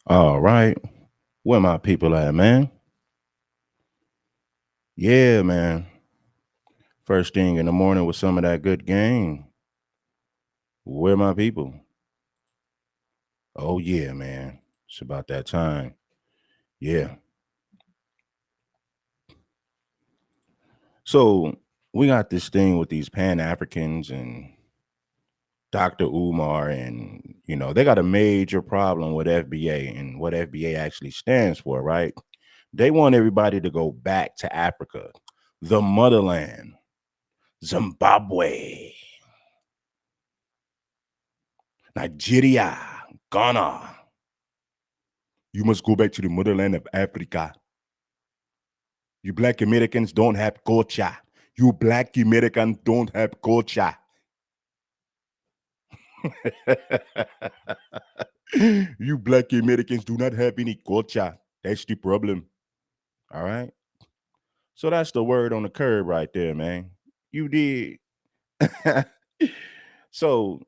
All right. Where my people at, man? Yeah, man. First thing in the morning with some of that good game. Where my people? Oh, yeah, man. It's about that time. Yeah. So we got this thing with these Pan Africans and Dr. Umar, and, they got a major problem with FBA and what FBA actually stands for, right? They want everybody to go back to Africa, the motherland, Zimbabwe, Nigeria, Ghana. You must go back to the motherland of Africa. You black Americans don't have culture. You black Americans don't have culture. You black Americans do not have any culture. That's the problem. All right. So that's the word on the curb right there, man. You did. So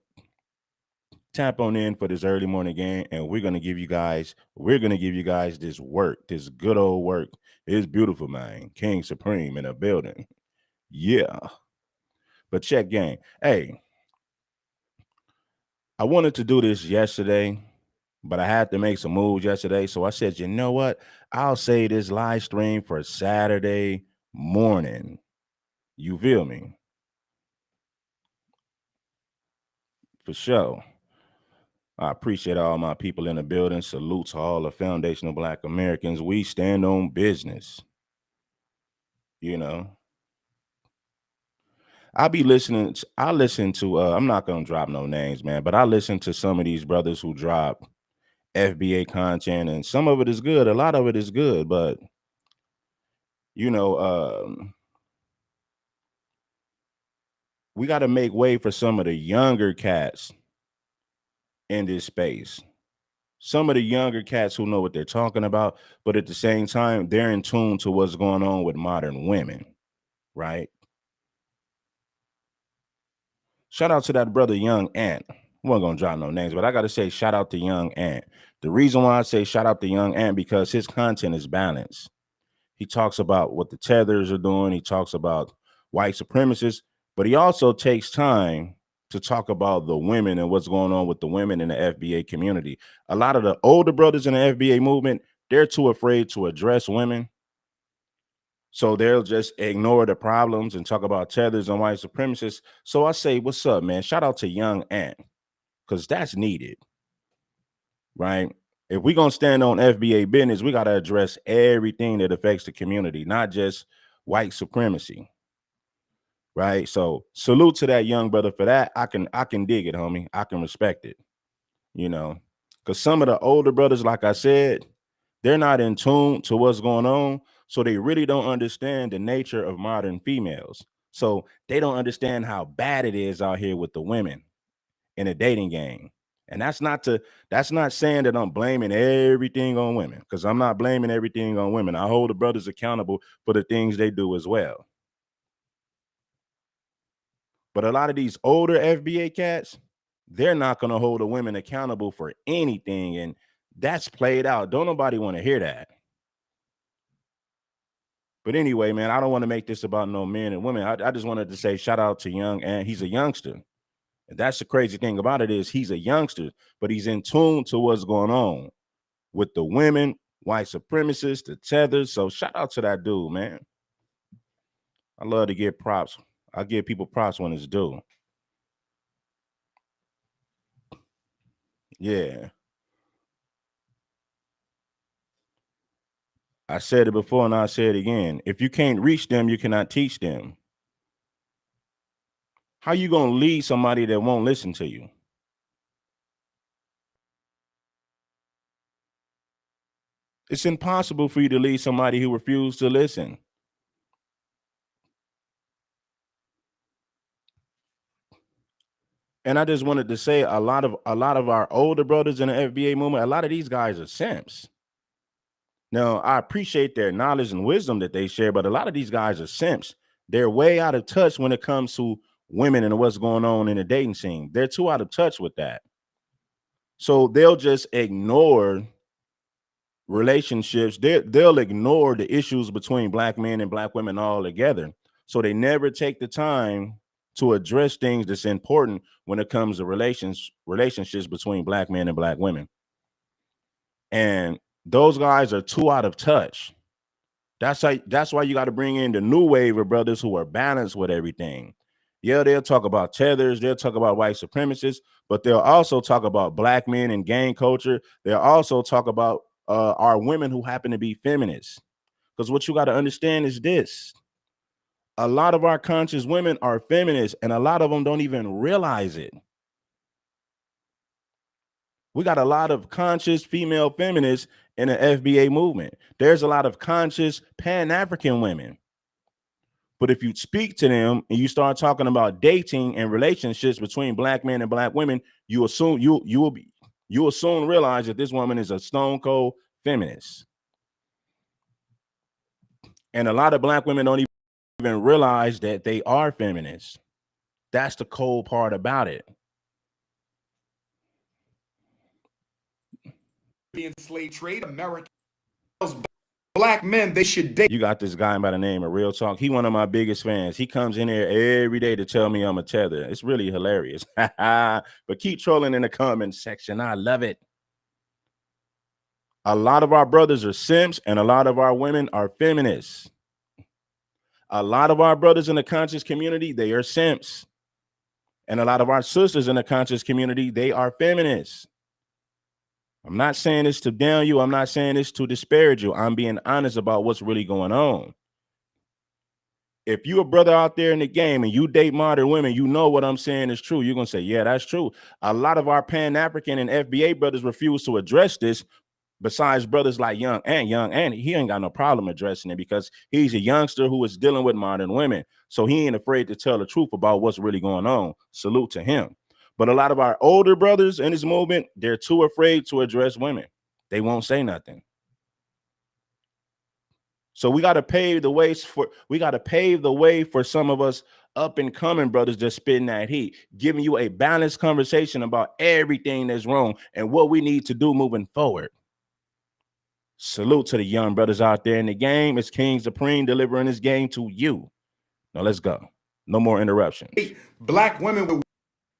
tap on in for this early morning game, and we're gonna give you guys this work, this good old work. It's beautiful, man. King Supreme in a building. Yeah. But check game. Hey, I wanted to do this yesterday, but I had to make some moves yesterday. So I said, you know what? I'll say this live stream for Saturday morning. You feel me? For sure. I appreciate all my people in the building. Salute to all the foundational Black Americans. We stand on business. You know, I listen to, I'm not going to drop no names, man, but I listen to some of these brothers who drop FBA content, and some of it is good. A lot of it is good, but you know, we got to make way for some of the younger cats in this space. Some of the younger cats who know what they're talking about, but at the same time, they're in tune to what's going on with modern women, right? Shout out to that brother Young Ant. I wasn't gonna drop no names, but I gotta say shout out to Young Ant. The reason why I say shout out to Young Ant because his content is balanced. He talks about what the tethers are doing. He talks about white supremacists, but he also takes time to talk about the women and what's going on with the women in the FBA community. A lot of the older brothers in the FBA movement, they're too afraid to address women. So they'll just ignore the problems and talk about tethers and white supremacists. So I say, what's up, man? Shout out to Young Ant, because that's needed, right? If we're gonna stand on FBA business, we gotta address everything that affects the community, not just white supremacy, right? So salute to that young brother for that. I can dig it, homie. I can respect it, you know, because some of the older brothers, like I said, they're not in tune to what's going on, so they really don't understand the nature of modern females. So they don't understand how bad it is out here with the women in a dating game. And that's not saying that I'm blaming everything on women, because I'm not blaming everything on women. I hold the brothers accountable for the things they do as well. But a lot of these older FBA cats, they're not going to hold the women accountable for anything. And that's played out. Don't nobody want to hear that. But anyway, man, I don't want to make this about no men and women. I just wanted to say shout out to Young, and he's a youngster. And that's the crazy thing about it is he's a youngster, but he's in tune to what's going on with the women, white supremacists, the tethers. So shout out to that dude, man. I love to get props. I give people props when it's due. Yeah. I said it before and I'll say it again. If you can't reach them, you cannot teach them. How you gonna lead somebody that won't listen to you? It's impossible for you to lead somebody who refuses to listen. And I just wanted to say a lot of our older brothers in the FBA movement, a lot of these guys are simps. Now, I appreciate their knowledge and wisdom that they share, but a lot of these guys are simps. They're way out of touch when it comes to women and what's going on in the dating scene. They're too out of touch with that. So they'll just ignore relationships, they'll ignore the issues between black men and black women altogether. So they never take the time to address things that's important when it comes to relationships between black men and black women. And those guys are too out of touch. That's why you got to bring in the new wave of brothers who are balanced with everything. Yeah, they'll talk about tethers, they'll talk about white supremacists, but they'll also talk about black men and gang culture. They'll also talk about our women who happen to be feminists. Because what you got to understand is this: a lot of our conscious women are feminists, and a lot of them don't even realize it. We got a lot of conscious female feminists in the FBA movement. There's a lot of conscious Pan-African women. But if you speak to them and you start talking about dating and relationships between black men and black women, you will soon realize that this woman is a stone cold feminist. And a lot of black women don't even realize that they are feminists. That's the cold part about it. Being slave trade, America tells black men they should date. You got this guy by the name of Real Talk. He one of my biggest fans. He comes in here every day to tell me I'm a tether. It's really hilarious. But keep trolling in the comment section. I love it. A lot of our brothers are simps, and a lot of our women are feminists. A lot of our brothers in the conscious community, they are simps. And a lot of our sisters in the conscious community, they are feminists. I'm not saying this to down you. I'm not saying this to disparage you. I'm being honest about what's really going on. If you're a brother out there in the game and you date modern women, you know what I'm saying is true. You're going to say, yeah, that's true. A lot of our Pan-African and FBA brothers refuse to address this. Besides brothers like Young Ant, he ain't got no problem addressing it because he's a youngster who is dealing with modern women. So he ain't afraid to tell the truth about what's really going on. Salute to him. But a lot of our older brothers in this movement, they're too afraid to address women. They won't say nothing. So we got to pave the way for some of us up and coming brothers just spitting that heat, giving you a balanced conversation about everything that's wrong and what we need to do moving forward. Salute to the young brothers out there in the game. It's King Supreme delivering this game to you. Now let's go. No more interruptions. Black women with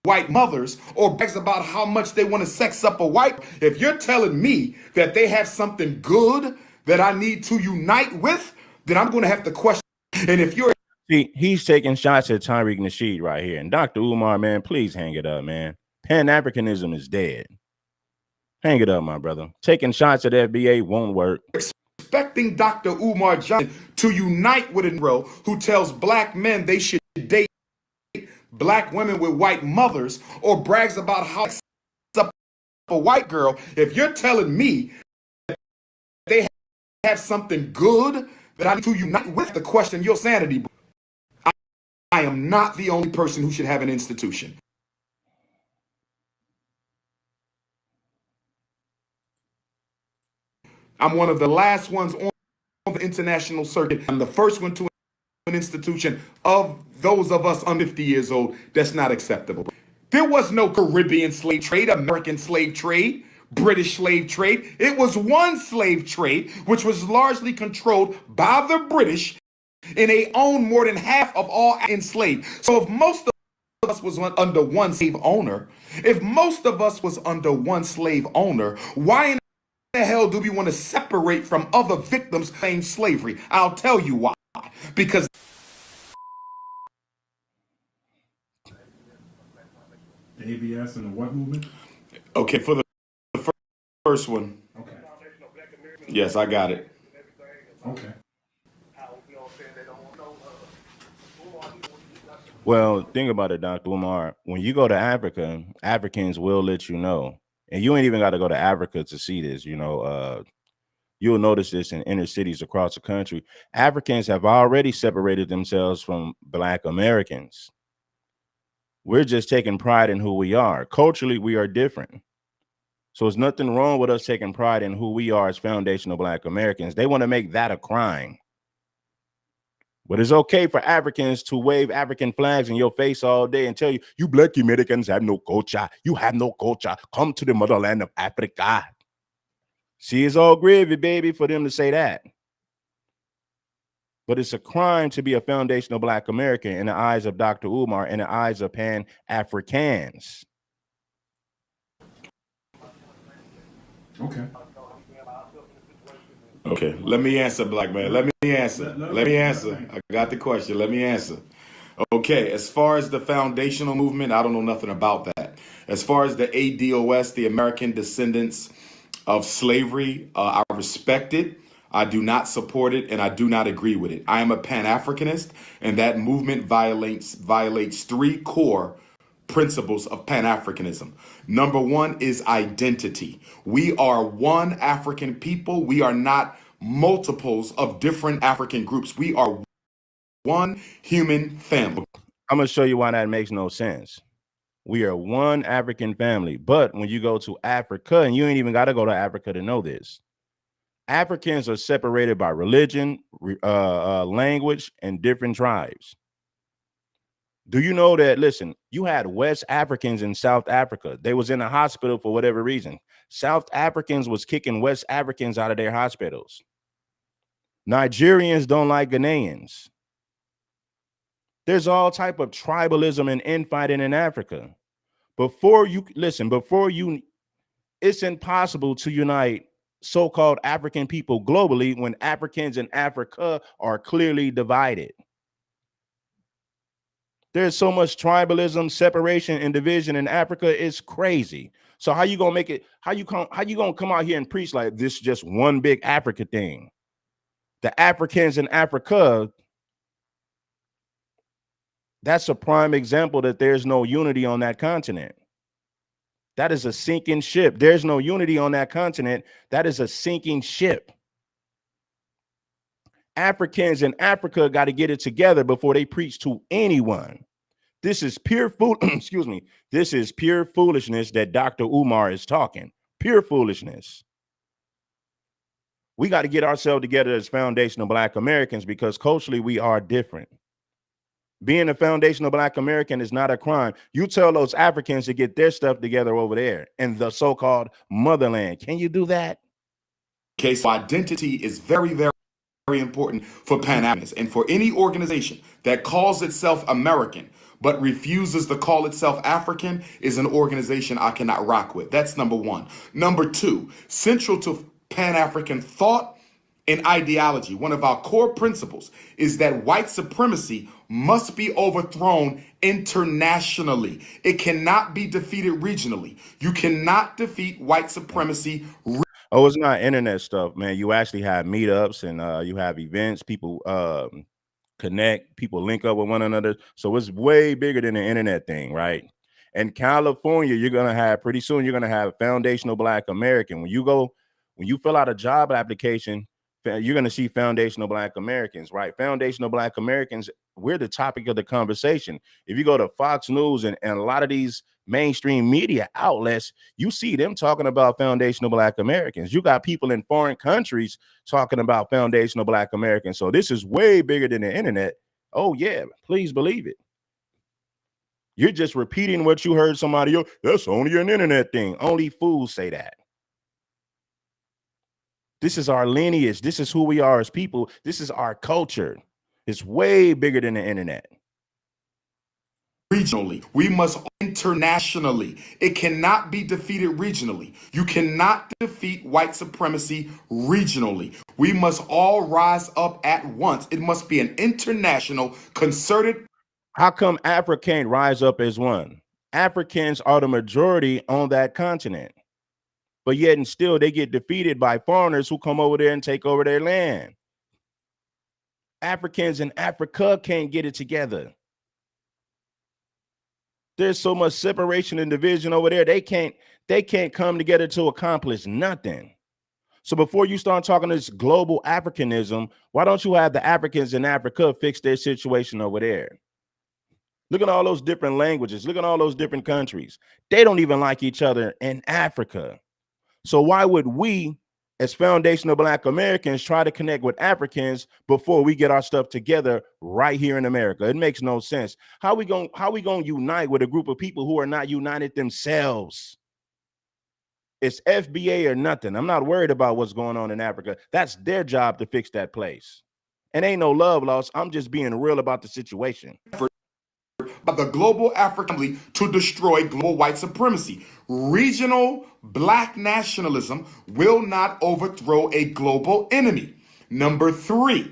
white mothers or brags about how much they want to sex up a white. If you're telling me that they have something good that I need to unite with, then I'm going to have to question. And if you're he's taking shots at Tariq Nasheed right here. And Dr. Umar, man, please hang it up, man. Pan-Africanism is dead. Hang it up, my brother. Taking shots at FBA won't work. Expecting Dr. Umar Johnson to unite with a Negro who tells black men they should date black women with white mothers or brags about how up a white girl. If you're telling me that they have something good that I need to unite with, to question your sanity, I am not the only person who should have an institution. I'm one of the last ones on the international circuit. I'm the first one to an institution of those of us under 50 years old. That's not acceptable. There was no Caribbean slave trade, American slave trade, British slave trade. It was one slave trade, which was largely controlled by the British, and they owned more than half of all enslaved. So if most of us was under one slave owner, why in the hell do we want to separate from other victims claiming slavery? I'll tell you why. Because the ABS and the what movement? Okay, for the first one. Okay. Yes, I got it. Okay. Well, think about it, Dr. Umar. When you go to Africa, Africans will let you know. And you ain't even got to go to Africa to see this. You'll notice this in inner cities across the country. Africans have already separated themselves from Black Americans. We're just taking pride in who we are. Culturally, we are different. So there's nothing wrong with us taking pride in who we are as foundational Black Americans. They want to make that a crime. But it's okay for Africans to wave African flags in your face all day and tell you, you Black Americans have no culture. You have no culture. Come to the motherland of Africa. See, it's all gravy, baby, for them to say that. But it's a crime to be a foundational Black American in the eyes of Dr. Umar and the eyes of Pan-Africans. Okay. Okay, let me answer, black man. Let me answer. Let me answer. I got the question. Let me answer. Okay, as far as the foundational movement, I don't know nothing about that. As far as the ADOS, the American Descendants of Slavery, I respect it. I do not support it, and I do not agree with it. I am a Pan-Africanist, and that movement violates three core principles of Pan-Africanism. Number one is identity. We are one African people. We are not multiples of different African groups. We are one human family. I'm going to show you why that makes no sense. We are one African family. But when you go to Africa, and you ain't even got to go to Africa to know this, Africans are separated by religion, language, and different tribes. Do you know that, listen, you had West Africans in South Africa. They was in a hospital for whatever reason. South Africans was kicking West Africans out of their hospitals. Nigerians don't like Ghanaians. There's all type of tribalism and infighting in Africa. It's impossible to unite so-called African people globally when Africans in Africa are clearly divided. There's so much tribalism, separation, and division in Africa. It's crazy. So how you gonna make it? How you gonna come out here and preach like this is just one big Africa thing? The Africans in Africa, that's a prime example that there's no unity on that continent. That is a sinking ship. There's no unity on that continent. That is a sinking ship. Africans in Africa got to get it together before they preach to anyone. This is pure excuse me. This is pure foolishness that Dr. Umar is talking. Pure foolishness. We got to get ourselves together as foundational Black Americans because culturally we are different. Being a foundational Black American is not a crime. You tell those Africans to get their stuff together over there in the so-called motherland. Can you do that? Okay, so identity is very, very important for Pan-Africanists and for any organization that calls itself American but refuses to call itself African is an organization I cannot rock with. That's number one. Number two, central to Pan-African thought and ideology, one of our core principles is that white supremacy must be overthrown internationally. It cannot be defeated regionally. You cannot defeat white supremacy. Oh, it's not internet stuff, man. You actually have meetups and you have events. People connect, people link up with one another. So it's way bigger than the internet thing, right? In California, you're gonna have pretty soon, you're gonna have foundational Black American. When you fill out a job application, you're gonna see foundational Black Americans, right? Foundational Black Americans, we're the topic of the conversation. If you go to Fox News and a lot of these mainstream media outlets, you see them talking about foundational Black Americans. You got people in foreign countries talking about foundational Black Americans. So this is way bigger than the internet. Oh yeah, please believe it. You're just repeating what you heard somebody else. That's only an internet thing. Only fools say that. This is our lineage. This is who we are as people. This is our culture. It's way bigger than the internet. Regionally, we must internationally. It cannot be defeated regionally. You cannot defeat white supremacy regionally. We must all rise up at once. It must be an international, concerted. How come Africa can't rise up as one? Africans are the majority on that continent, but yet and still they get defeated by foreigners who come over there and take over their land. Africans in Africa can't get it together. There's so much separation and division over there. They can't come together to accomplish nothing. So before you start talking this global Africanism, why don't you have the Africans in Africa fix their situation over there? Look at all those different languages. Look at all those different countries. They don't even like each other in Africa. So why would we, as foundational Black Americans, try to connect with Africans before we get our stuff together right here in America? It makes no sense. How we gonna unite with a group of people who are not united themselves? It's FBA or nothing. I'm not worried about what's going on in Africa. That's their job to fix that place. And ain't no love lost. I'm just being real about the situation. By the global African family to destroy global white supremacy. Regional black nationalism will not overthrow a global enemy. Number three,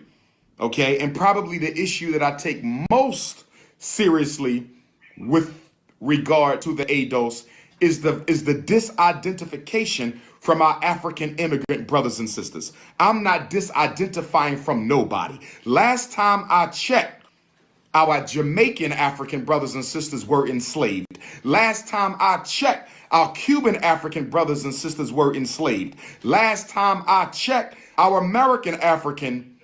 okay, and probably the issue that I take most seriously with regard to the ADOS is the disidentification from our African immigrant brothers and sisters. I'm not disidentifying from nobody. Last time I checked, our Jamaican African brothers and sisters were enslaved. Last time I checked, our Cuban African brothers and sisters were enslaved. Last time I checked, our American African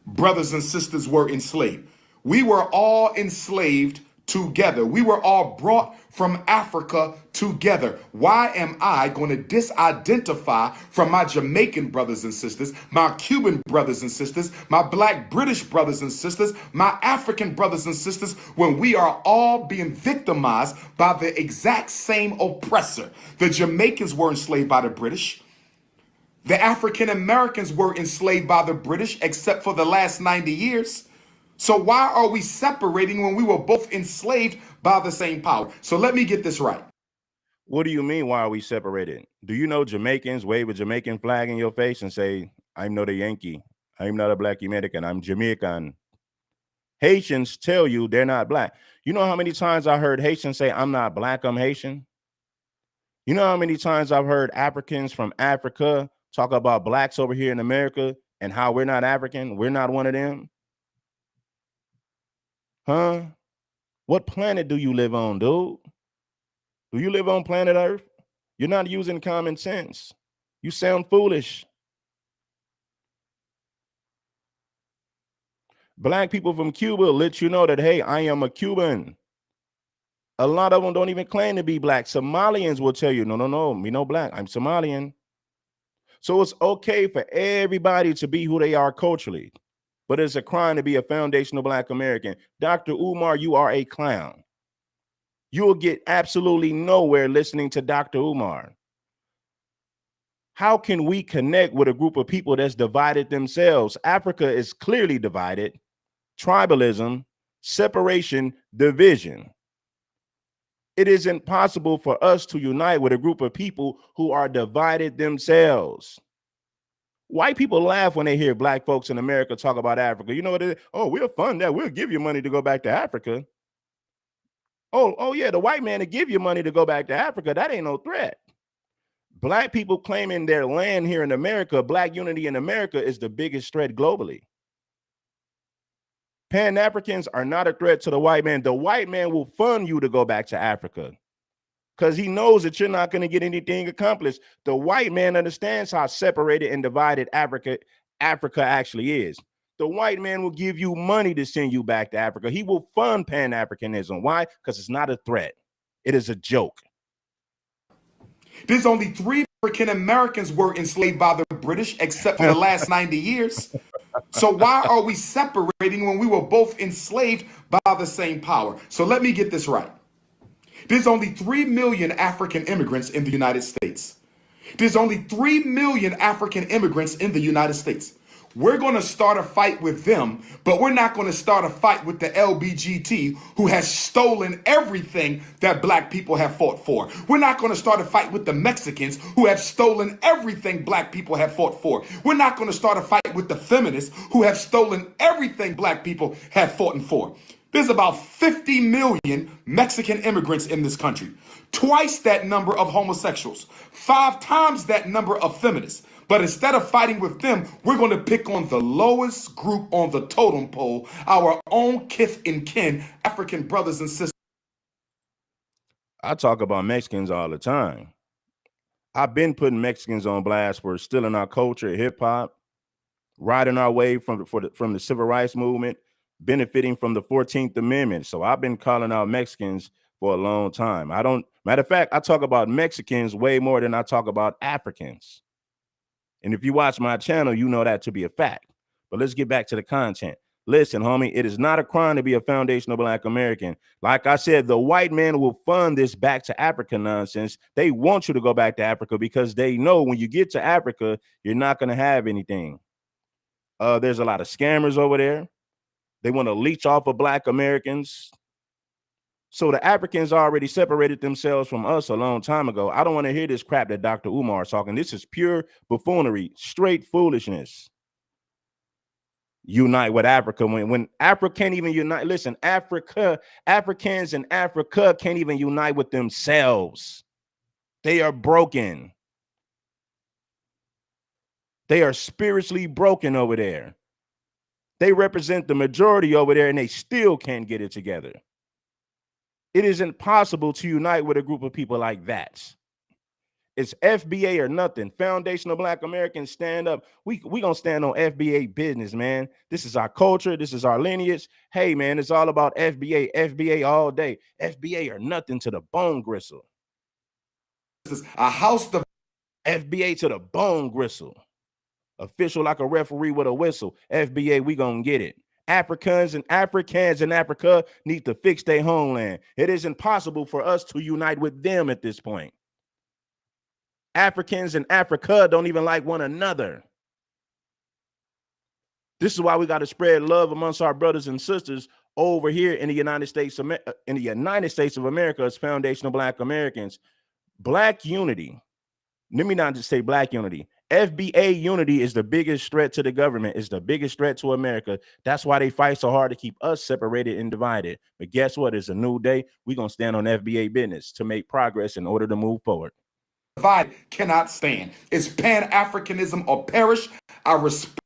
brothers and sisters were enslaved. We were all enslaved together. We were all brought from Africa together. Why am I going to disidentify from my Jamaican brothers and sisters, my Cuban brothers and sisters, my black British brothers and sisters, my African brothers and sisters, when we are all being victimized by the exact same oppressor? The Jamaicans were enslaved by the British. The African Americans were enslaved by the British, except for the last 90 years. So why are we separating when we were both enslaved by the same power? So let me get this right. What do you mean, why are we separated? Do you know Jamaicans wave a Jamaican flag in your face and say, I'm not a Yankee, I'm not a black American, I'm Jamaican? Haitians tell you they're not black. You know how many times I heard Haitians say, I'm not black, I'm Haitian? You know how many times I've heard Africans from Africa talk about blacks over here in America and how we're not African, we're not one of them? Huh? What planet do you live on, dude? Do you live on planet Earth? You're not using common sense. You sound foolish. Black people from Cuba let you know that, hey, I am a Cuban. A lot of them don't even claim to be black. Somalians will tell you, no, me no black, I'm Somalian. So it's okay for everybody to be who they are culturally, but it's a crime to be a foundational black American. Dr. Umar, you are a clown. You will get absolutely nowhere listening to Dr. Umar. How can we connect with a group of people that's divided themselves? Africa is clearly divided. Tribalism, separation, division. It is impossible for us to unite with a group of people who are divided themselves. White people laugh when they hear black folks in America talk about Africa. You know what it is? Oh, we'll fund that. We'll give you money to go back to Africa. Oh yeah, the white man to give you money to go back to Africa. That ain't no threat. Black people claiming their land here in America, black unity in America is the biggest threat globally. Pan-Africans are not a threat to the white man. The white man will fund you to go back to Africa because he knows that you're not going to get anything accomplished. The white man understands how separated and divided Africa actually is. The white man will give you money to send you back to Africa. He will fund Pan-Africanism. Why? Because it's not a threat. It is a joke. There's only 3 African Americans were enslaved by the British, except for the last 90 years. So why are we separating when we were both enslaved by the same power? So let me get this right. There's only 3 million African immigrants in the United States. There's only 3 million African immigrants in the United States. We're going to start a fight with them, but we're not going to start a fight with the LBGT who has stolen everything that black people have fought for. We're not going to start a fight with the Mexicans who have stolen everything black people have fought for. We're not going to start a fight with the feminists who have stolen everything black people have fought for. There's about 50 million Mexican immigrants in this country, twice that number of homosexuals, 5 times that number of feminists. But instead of fighting with them, we're going to pick on the lowest group on the totem pole, our own kith and kin, African brothers and sisters. I talk about Mexicans all the time. I've been putting Mexicans on blast for stealing our culture, hip hop, riding our way from the civil rights movement, benefiting from the 14th Amendment. So I've been calling out Mexicans for a long time. Matter of fact, I talk about Mexicans way more than I talk about Africans. And if you watch my channel, you know that to be a fact. But let's get back to the content. Listen, homie, it is not a crime to be a foundational Black American. Like I said, the white man will fund this back to Africa nonsense. They want you to go back to Africa because they know when you get to Africa, you're not going to have anything. There's a lot of scammers over there. They want to leech off of Black Americans. So the Africans already separated themselves from us a long time ago. I don't want to hear this crap that Dr. Umar is talking. This is pure buffoonery, straight foolishness. Unite with Africa when Africa can't even unite. Listen, Africans in Africa can't even unite with themselves. They are broken. They are spiritually broken over there. They represent the majority over there and they still can't get it together. It is impossible to unite with a group of people like that. It's FBA or nothing. Foundational Black Americans stand up. We gonna stand on FBA business, man. This is our culture. This is our lineage. Hey, man, it's all about FBA. FBA all day. FBA or nothing to the bone gristle. A house of FBA to the bone gristle. Official like a referee with a whistle. FBA, we gonna get it. Africans in Africa need to fix their homeland. It is impossible for us to unite with them at this point. Africans in Africa don't even like one another. This is why we got to spread love amongst our brothers and sisters over here in the United States of America as foundational Black Americans. Black unity. Let me not just say Black unity. FBA unity is the biggest threat to the government. It's the biggest threat to America. That's why they fight so hard to keep us separated and divided. But guess what? It's a new day. We're going to stand on FBA business to make progress in order to move forward. Divide cannot stand. It's Pan-Africanism or perish. I respect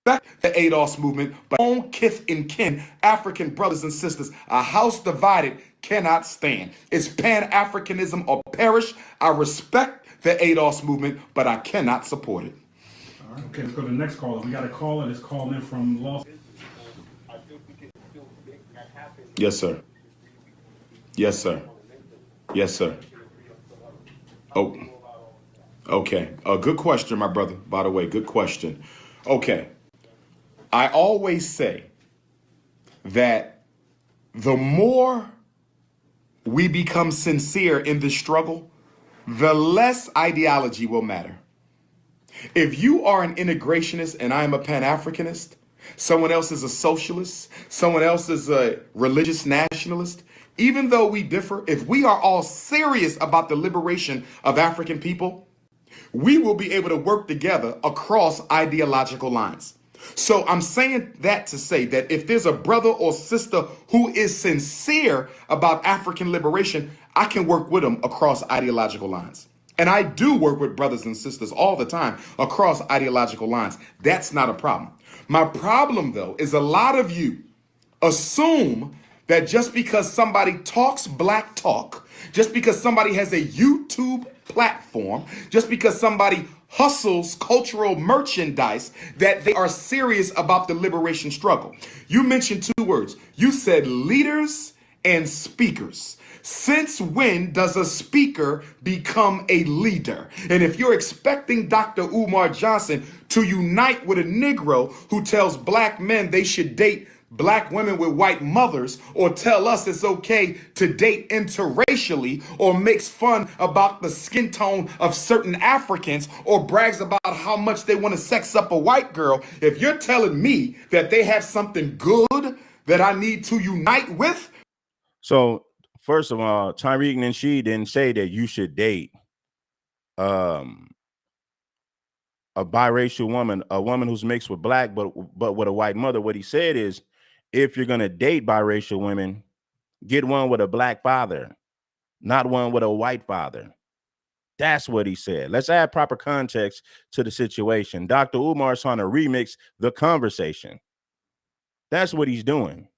the ADOS movement, but own kith and kin, African brothers and sisters, a house divided cannot stand. It's Pan-Africanism or perish. I respect the ADOS movement, but I cannot support it. All right, okay, let's go to the next caller. We got a caller that's calling in from Los. Yes, sir. Yes, sir. Yes, sir. Oh, okay. Good question, my brother. By the way, good question. Okay. I always say that the more we become sincere in this struggle, the less ideology will matter. If you are an integrationist and I am a Pan-Africanist, someone else is a socialist, someone else is a religious nationalist, even though we differ, if we are all serious about the liberation of African people, we will be able to work together across ideological lines. So I'm saying that to say that if there's a brother or sister who is sincere about African liberation, I can work with them across ideological lines. And I do work with brothers and sisters all the time across ideological lines. That's not a problem. My problem, though, is a lot of you assume that just because somebody talks black talk, just because somebody has a YouTube platform, just because somebody hustles cultural merchandise, that they are serious about the liberation struggle. You mentioned two words. You said leaders and speakers. Since when does a speaker become a leader? And if you're expecting Dr. Umar Johnson to unite with a Negro who tells black men they should date black women with white mothers, or tell us it's okay to date interracially, or makes fun about the skin tone of certain Africans, or brags about how much they want to sex up a white girl, if you're telling me that they have something good that I need to unite with. So first of all, Tariq and Nasheed didn't say that you should date a biracial woman, a woman who's mixed with black, but with a white mother. What he said is, if you're going to date biracial women, get one with a black father, not one with a white father. That's what he said. Let's add proper context to the situation. Dr. Umar's trying to remix the conversation. That's what he's doing.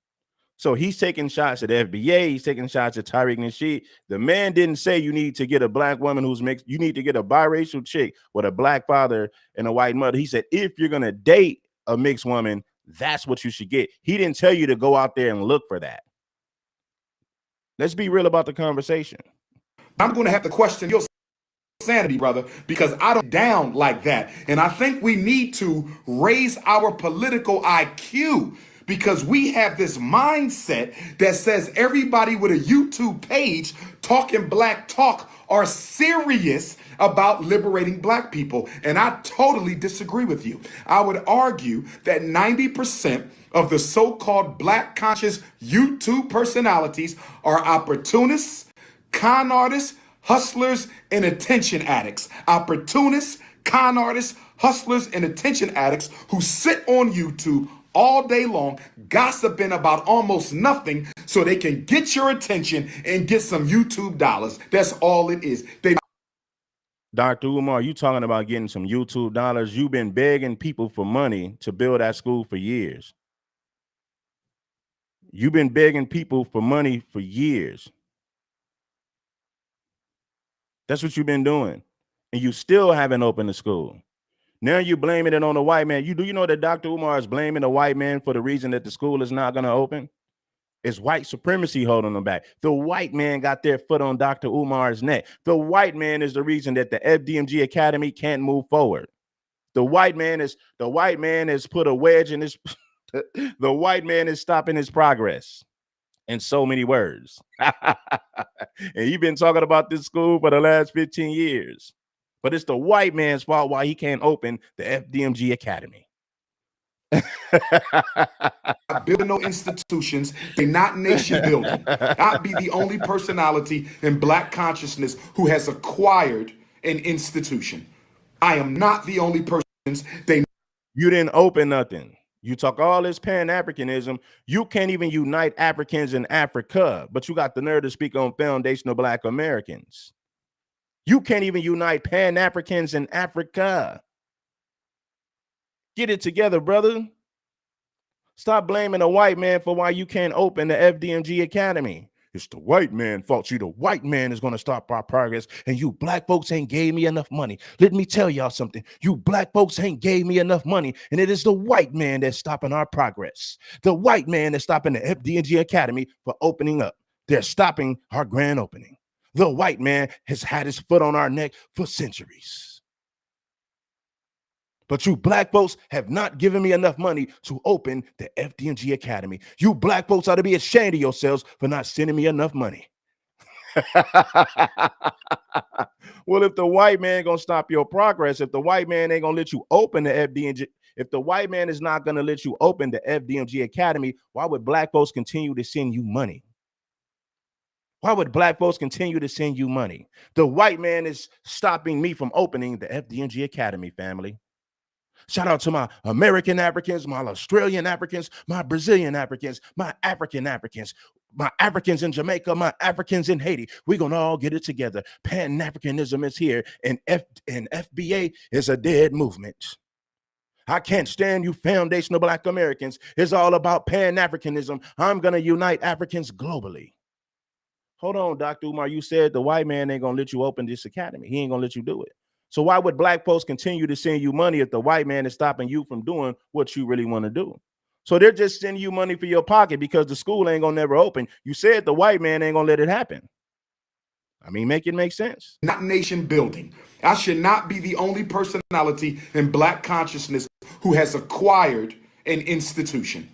So he's taking shots at FBA. He's taking shots at Tariq Nasheed. The man didn't say you need to get a black woman who's mixed. You need to get a biracial chick with a black father and a white mother. He said, if you're going to date a mixed woman, that's what you should get. He didn't tell you to go out there and look for that. Let's be real about the conversation. I'm going to have to question your sanity, brother, because I don't down like that. And I think we need to raise our political IQ, because we have this mindset that says everybody with a YouTube page talking black talk are serious about liberating black people. And I totally disagree with you. I would argue that 90% of the so-called black conscious YouTube personalities are opportunists, con artists, hustlers, and attention addicts. Opportunists, con artists, hustlers, and attention addicts who sit on YouTube all day long gossiping about almost nothing so they can get your attention and get some YouTube dollars. That's all it is. Dr. Umar, you talking about getting some YouTube dollars. You've been begging people for money to build that school for years. You've been begging people for money for years. That's what you've been doing. And you still haven't opened the school. Now you're blaming it on the white man. Do you know that Dr. Umar is blaming the white man for the reason that the school is not going to open? It's white supremacy holding them back. The white man got their foot on Dr. Umar's neck. The white man is the reason that the FDMG Academy can't move forward. The white man has put a wedge in his the white man is stopping his progress. In so many words. And you've been talking about this school for the last 15 years. But it's the white man's fault why he can't open the FDMG Academy. Building no institutions, they're not nation building. I'd be the only personality in black consciousness who has acquired an institution. I am not the only person. You didn't open nothing. You talk all this Pan-Africanism. You can't even unite Africans in Africa, but you got the nerve to speak on foundational Black Americans. You can't even unite Pan-Africans in Africa. Get it together, brother. Stop blaming the white man for why you can't open the FDMG Academy. It's the white man's fault. The white man is going to stop our progress, and you black folks ain't gave me enough money. Let me tell y'all something. You black folks ain't gave me enough money, and it is the white man that's stopping our progress. The white man is stopping the FDMG Academy for opening up. They're stopping our grand opening. The white man has had his foot on our neck for centuries. But you black folks have not given me enough money to open the FDMG Academy. You black folks ought to be ashamed of yourselves for not sending me enough money. Well, if the white man gonna stop your progress, if the white man ain't gonna let you open the FDMG, if the white man is not gonna let you open the FDMG Academy, why would black folks continue to send you money? Why would black folks continue to send you money? The white man is stopping me from opening the FDMG Academy, family. Shout out to my American Africans, my Australian Africans, my Brazilian Africans, my African Africans, my Africans in Jamaica, my Africans in Haiti. We're going to all get it together. Pan-Africanism is here, and FBA is a dead movement. I can't stand you foundational Black Americans. It's all about Pan-Africanism. I'm going to unite Africans globally. Hold on, Dr. Umar. You said the white man ain't going to let you open this academy. He ain't going to let you do it. So why would black folks continue to send you money if the white man is stopping you from doing what you really want to do? So they're just sending you money for your pocket because the school ain't gonna never open. You said the white man ain't gonna let it happen. I mean, make it make sense. Not nation building. I should not be the only personality in black consciousness who has acquired an institution.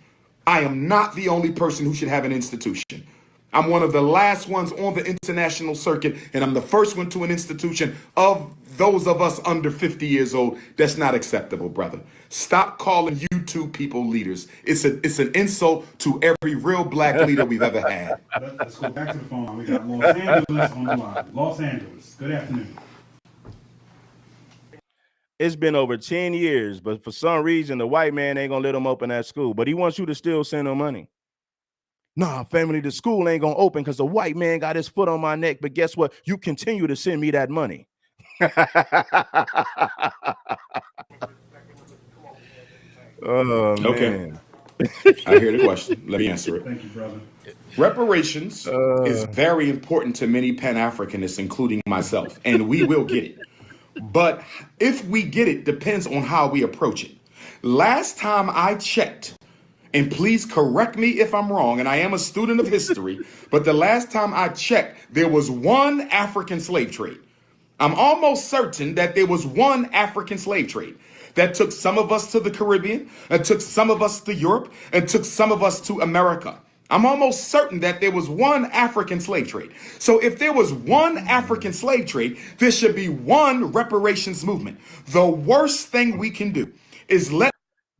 I am not the only person who should have an institution. I'm one of the last ones on the international circuit, and I'm the first one to an institution of those of us under 50 years old. That's not acceptable, brother. Stop calling YouTube people leaders. It's an insult to every real black leader we've ever had. Let's go back to the phone. We got Los Angeles on the line. Los Angeles, good afternoon. It's been over 10 years, but for some reason, the white man ain't gonna let him open that school, but he wants you to still send him money. Nah, family, the school ain't gonna open because the white man got his foot on my neck, but guess what? You continue to send me that money. Oh, okay. man. I hear the question. Let me answer it. Thank you, brother. Reparations is very important to many Pan-Africanists, including myself, and we will get it. But if we get it, depends on how we approach it. Last time I checked, and please correct me if I'm wrong, and I am a student of history, but the last time I checked, there was one African slave trade. I'm almost certain that there was one African slave trade. that took some of us to the Caribbean, and took some of us to Europe, and took some of us to America. I'm almost certain that there was one African slave trade. So if there was one African slave trade, there should be one reparations movement. The worst thing we can do is let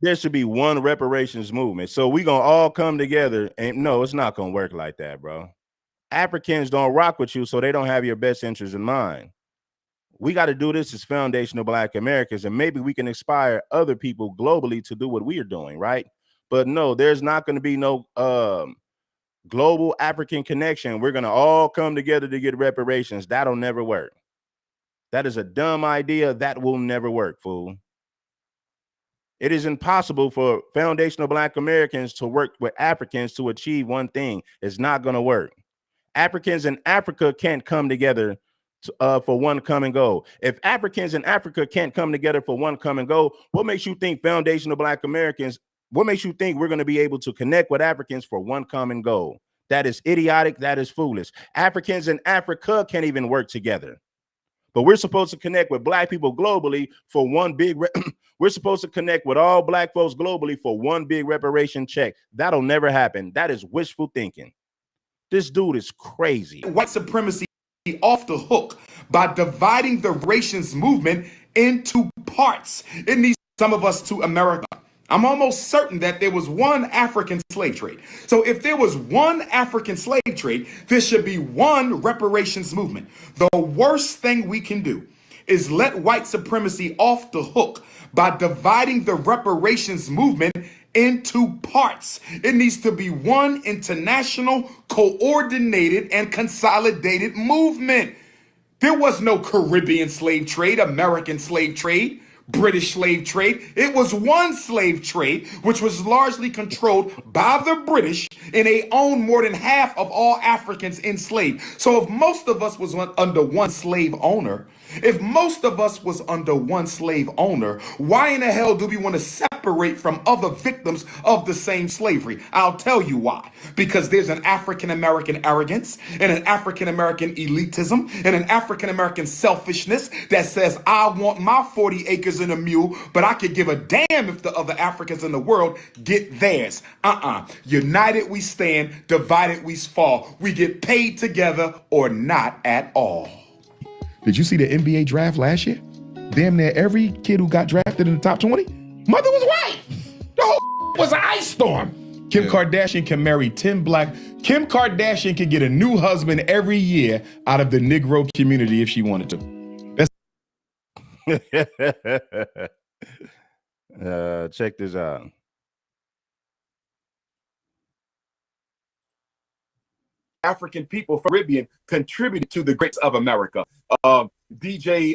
there should be one reparations movement. So we gonna all come together, and no, it's not gonna work like that, bro. Africans don't rock with you, so they don't have your best interest in mind. We got to do this as foundational Black Americans, and maybe we can inspire other people globally to do what we are doing, right? But no, there's not going to be no global African connection. We're going to all come together to get reparations. That'll never work. That is a dumb idea. That will never work, fool. It is impossible for foundational Black Americans to work with Africans to achieve one thing. It's not going to work. Africans in Africa can't come together for one common goal. If Africans in Africa can't come together for one common goal, what makes you think foundational Black Americans, what makes you think we're going to be able to connect with Africans for one common goal? That is idiotic. That is foolish. Africans in Africa can't even work together. But we're supposed to connect with Black people globally for one big, we're supposed to connect with all Black folks globally for one big reparation check. That'll never happen. That is wishful thinking. This dude is crazy. White supremacy off the hook by dividing the reparations movement into parts. It needs some of us to America. I'm almost certain that there was one African slave trade. So if there was one African slave trade, there should be one reparations movement. The worst thing we can do is let white supremacy off the hook by dividing the reparations movement into parts. It needs to be one international, coordinated, and consolidated movement. There was no Caribbean slave trade, American slave trade, British slave trade. It was one slave trade, which was largely controlled by the British, and they owned more than half of all Africans enslaved. So if most of us was under one slave owner, why in the hell do we want to separate from other victims of the same slavery? I'll tell you why. Because there's an African-American arrogance and an African-American elitism and an African-American selfishness that says, I want my 40 acres and a mule, but I could give a damn if the other Africans in the world get theirs. United we stand, divided we fall. We get paid together or not at all. Did you see the NBA draft last year? Damn near every kid who got drafted in the top 20, mother was white. The whole was an ice storm. Kim Kardashian can marry 10 black. Kim Kardashian can get a new husband every year out of the Negro community if she wanted to. Check this out. African people from Caribbean contributed to the greats of America. DJ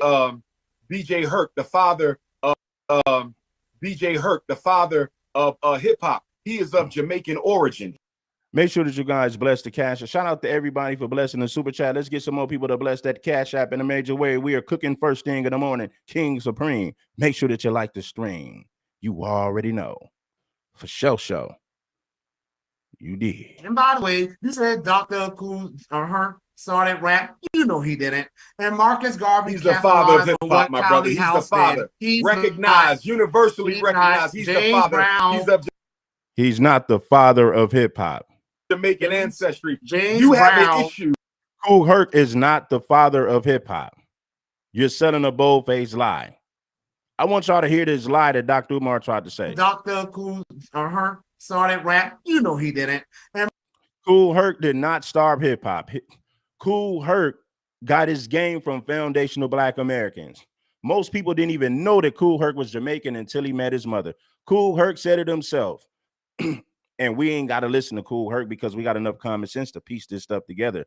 Herc, the father of hip hop. He is of Jamaican origin. Make sure that you guys bless the cash. Shout out to everybody for blessing the super chat. Let's get some more people to bless that cash app in a major way. We are cooking first thing in the morning. King Supreme. Make sure that you like the stream. You already know. For show. You did. And by the way, you said Dr. Cool started rap. You know he didn't. And Marcus Garvey. He's the father of hip hop, my brother. He's the father. He's recognized, universally recognized. He's the father. He's not the father of hip hop. Jamaican ancestry. You have an issue. Kool Herc is not the father of hip hop. You're selling a bold-faced lie. I want y'all to hear this lie that Dr. Umar tried to say. Dr. Cool started rap. You know he didn't. And Kool Herc did not start hip hop. Kool Herc got his game from foundational Black Americans. Most people didn't even know that Kool Herc was Jamaican until he met his mother. Kool Herc said it himself. And we ain't got to listen to Kool Herc because we got enough common sense to piece this stuff together.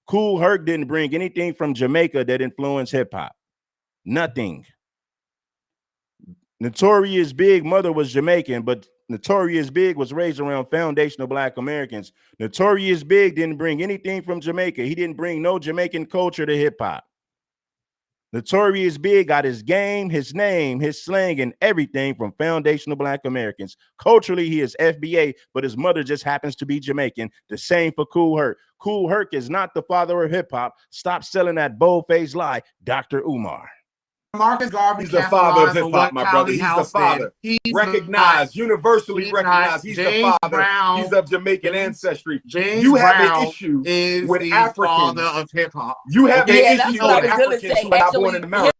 Kool Herc didn't bring anything from Jamaica that influenced hip hop. Nothing. Notorious Big mother was Jamaican, but Notorious Big was raised around foundational Black Americans. Notorious Big didn't bring anything from Jamaica. He didn't bring no Jamaican culture to hip hop. Notorious Big got his game, his name, his slang, and everything from foundational Black Americans. Culturally, he is FBA, but his mother just happens to be Jamaican. The same for Kool Herc. Kool Herc is not the father of hip hop. Stop selling that bold-faced lie, Dr. Umar. Marcus Garvey He's the father of capitalized hip on hop, what my brother. Callie He's the House father. said. Recognized, universally he's recognized. not. He's James the father. Brown. He's of Jamaican ancestry. James You have an Brown issue is with the father Africans. of hip hop. You have Okay? an Yeah, that's issue what I with was gonna Africans say. who are not born in Actually, America. hop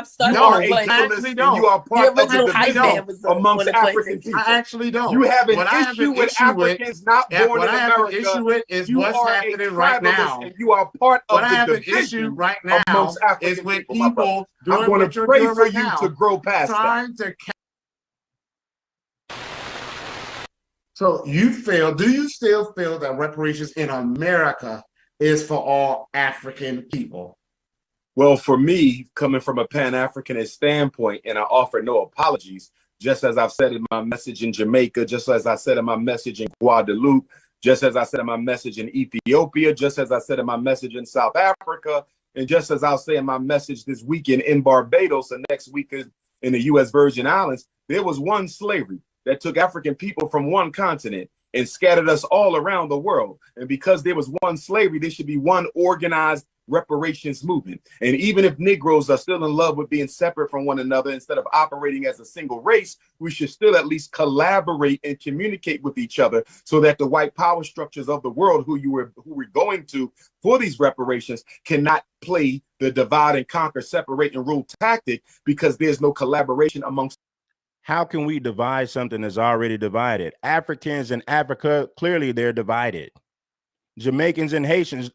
You started are on a the plane. journalist actually and you are The part of the original hype division man was on amongst the plane. African people. I actually don't. You have an What I have issue an with issue with- Africans not born what in I have an America. issue with is You what's are a happening right now. tribalist and you are part What of I the have an issue division right now amongst African is with people, my brother. people I'm doing going what to you're pray doing for right you now, to grow past that. trying to. So you feel? Do you still feel that reparations in America is for all African people? Well, for me, coming from a Pan-Africanist standpoint, and I offer no apologies, just as I've said in my message in Jamaica, just as I said in my message in Guadeloupe, just as I said in my message in Ethiopia, just as I said in my message in South Africa, and just as I'll say in my message this weekend in Barbados and next week in the U.S. Virgin Islands, there was one slavery that took African people from one continent and scattered us all around the world. And because there was one slavery, there should be one organized reparations movement. And even if Negroes are still in love with being separate from one another instead of operating as a single race, we should still at least collaborate and communicate with each other so that the white power structures of the world who we're going to for these reparations cannot play the divide and conquer, separate and rule tactic, because there's no collaboration amongst. How can we divide something that's already divided? Africans in Africa, clearly they're divided. Jamaicans and Haitians,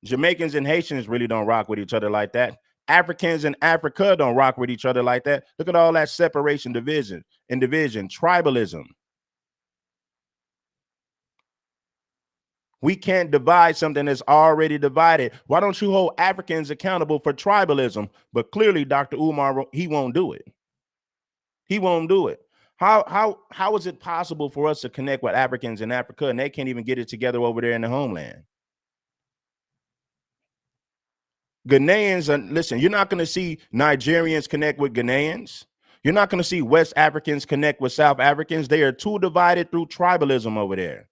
Jamaicans and Haitians really don't rock with each other like that. Africans in Africa don't rock with each other like that. Look at all that separation, division, tribalism. We can't divide something that's already divided. Why don't you hold Africans accountable for tribalism? But clearly, Dr. Umar, he won't do it. He won't do it. How is it possible for us to connect with Africans in Africa and they can't even get it together over there in the homeland? Ghanaians, listen, you're not going to see Nigerians connect with Ghanaians. You're not going to see West Africans connect with South Africans. They are too divided through tribalism over there.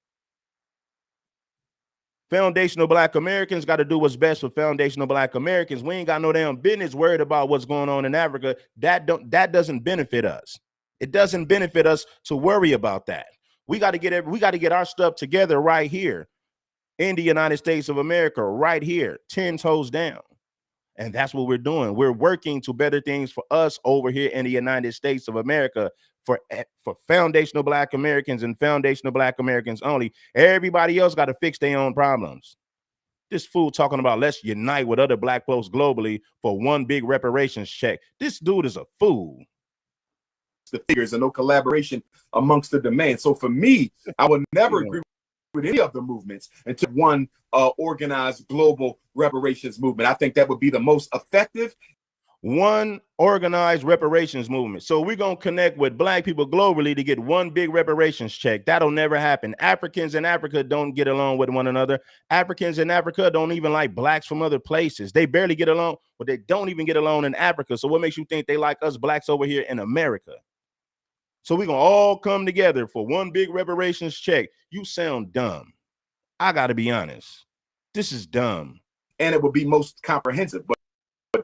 Foundational Black Americans got to do what's best for foundational Black Americans. We ain't got no damn business worried about what's going on in Africa. That doesn't benefit us. It doesn't benefit us to worry about that. We got to get our stuff together right here in the United States of America, right here, 10 toes down. And that's what we're doing. We're working to better things for us over here in the United States of America, for foundational Black Americans and foundational Black Americans only. Everybody else got to fix their own problems. This fool talking about let's unite with other Black folks globally for one big reparations check. This dude is a fool. The figures and no collaboration amongst the demand. So for me, I would never agree with any of the movements into one organized global reparations movement. I think that would be the most effective. One organized reparations movement. So we're going to connect with Black people globally to get one big reparations check. That'll never happen. Africans in Africa don't get along with one another. Africans in Africa don't even like Blacks from other places. They barely get along, but they don't even get along in Africa. So what makes you think they like us Blacks over here in America? So we're going to all come together for one big reparations check. You sound dumb. I got to be honest. This is dumb. And it would be most comprehensive. But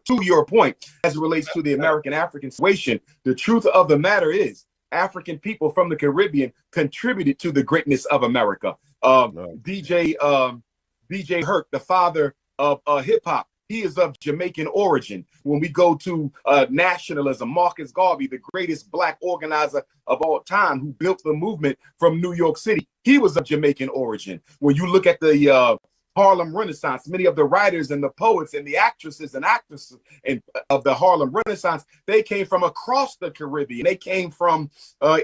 to your point, as it relates to the American African situation, the truth of the matter is African people from the Caribbean contributed to the greatness of America. DJ Herc, the father of hip hop, he is of Jamaican origin. When we go to nationalism, Marcus Garvey, the greatest Black organizer of all time, who built the movement from New York City, he was of Jamaican origin. When you look at the Harlem Renaissance, many of the writers and the poets and the actresses of the Harlem Renaissance, they came from across the Caribbean. They came from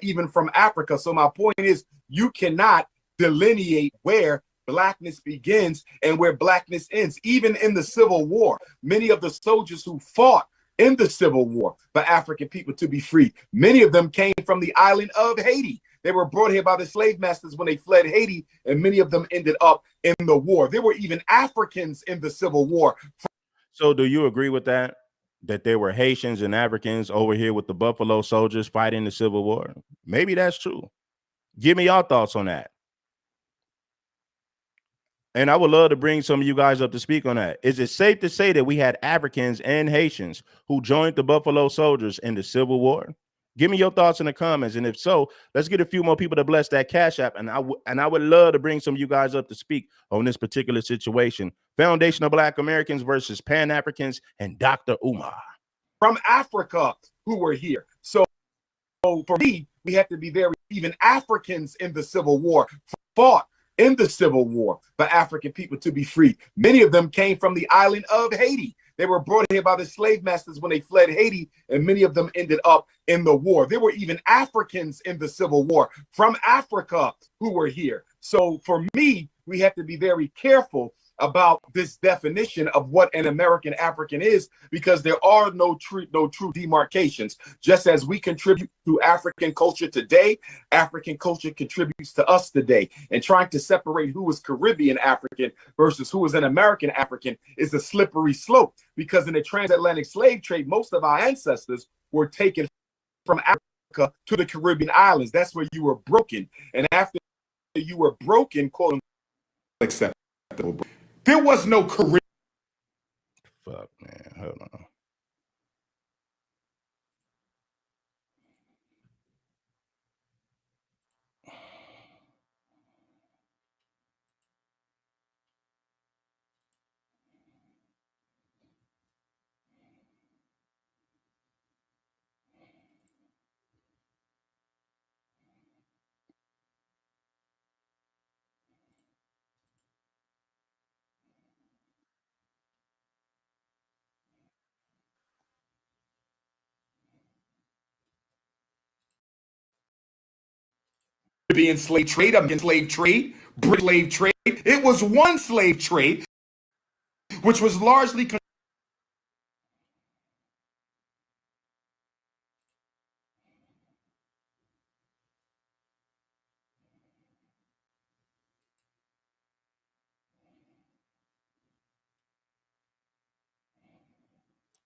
even from Africa. So my point is, you cannot delineate where Blackness begins and where Blackness ends. Even in the Civil War, many of the soldiers who fought in the Civil War for African people to be free, many of them came from the island of Haiti. They were brought here by the slave masters when they fled Haiti, and many of them ended up in the war. There were even Africans in the Civil War. So do you agree with that? That there were Haitians and Africans over here with the Buffalo Soldiers fighting the Civil War? Maybe that's true. Give me your thoughts on that. And I would love to bring some of you guys up to speak on that. Is it safe to say that we had Africans and Haitians who joined the Buffalo Soldiers in the Civil War? Give me your thoughts in the comments. And if so, let's get a few more people to bless that Cash App. And I would love to bring some of you guys up to speak on this particular situation. Foundation of Black Americans versus Pan-Africans and Dr. Umar. From Africa who were here. So for me, we have to be very, even Africans in the Civil War fought in the Civil War for African people to be free. Many of them came from the island of Haiti. They were brought here by the slave masters when they fled Haiti, and many of them ended up in the war. There were even Africans in the Civil War from Africa who were here. So for me, we have to be very careful about this definition of what an American African is, because there are no true demarcations. Just as we contribute to African culture today, African culture contributes to us today. And trying to separate who is Caribbean African versus who is an American African is a slippery slope, because in the transatlantic slave trade, most of our ancestors were taken from Africa to the Caribbean islands. That's where you were broken. And after you were broken, quote unquote, acceptable. There was no Caribbean. Fuck, man. Hold on. Caribbean slave trade, American slave trade, British slave trade. It was one slave trade, which was largely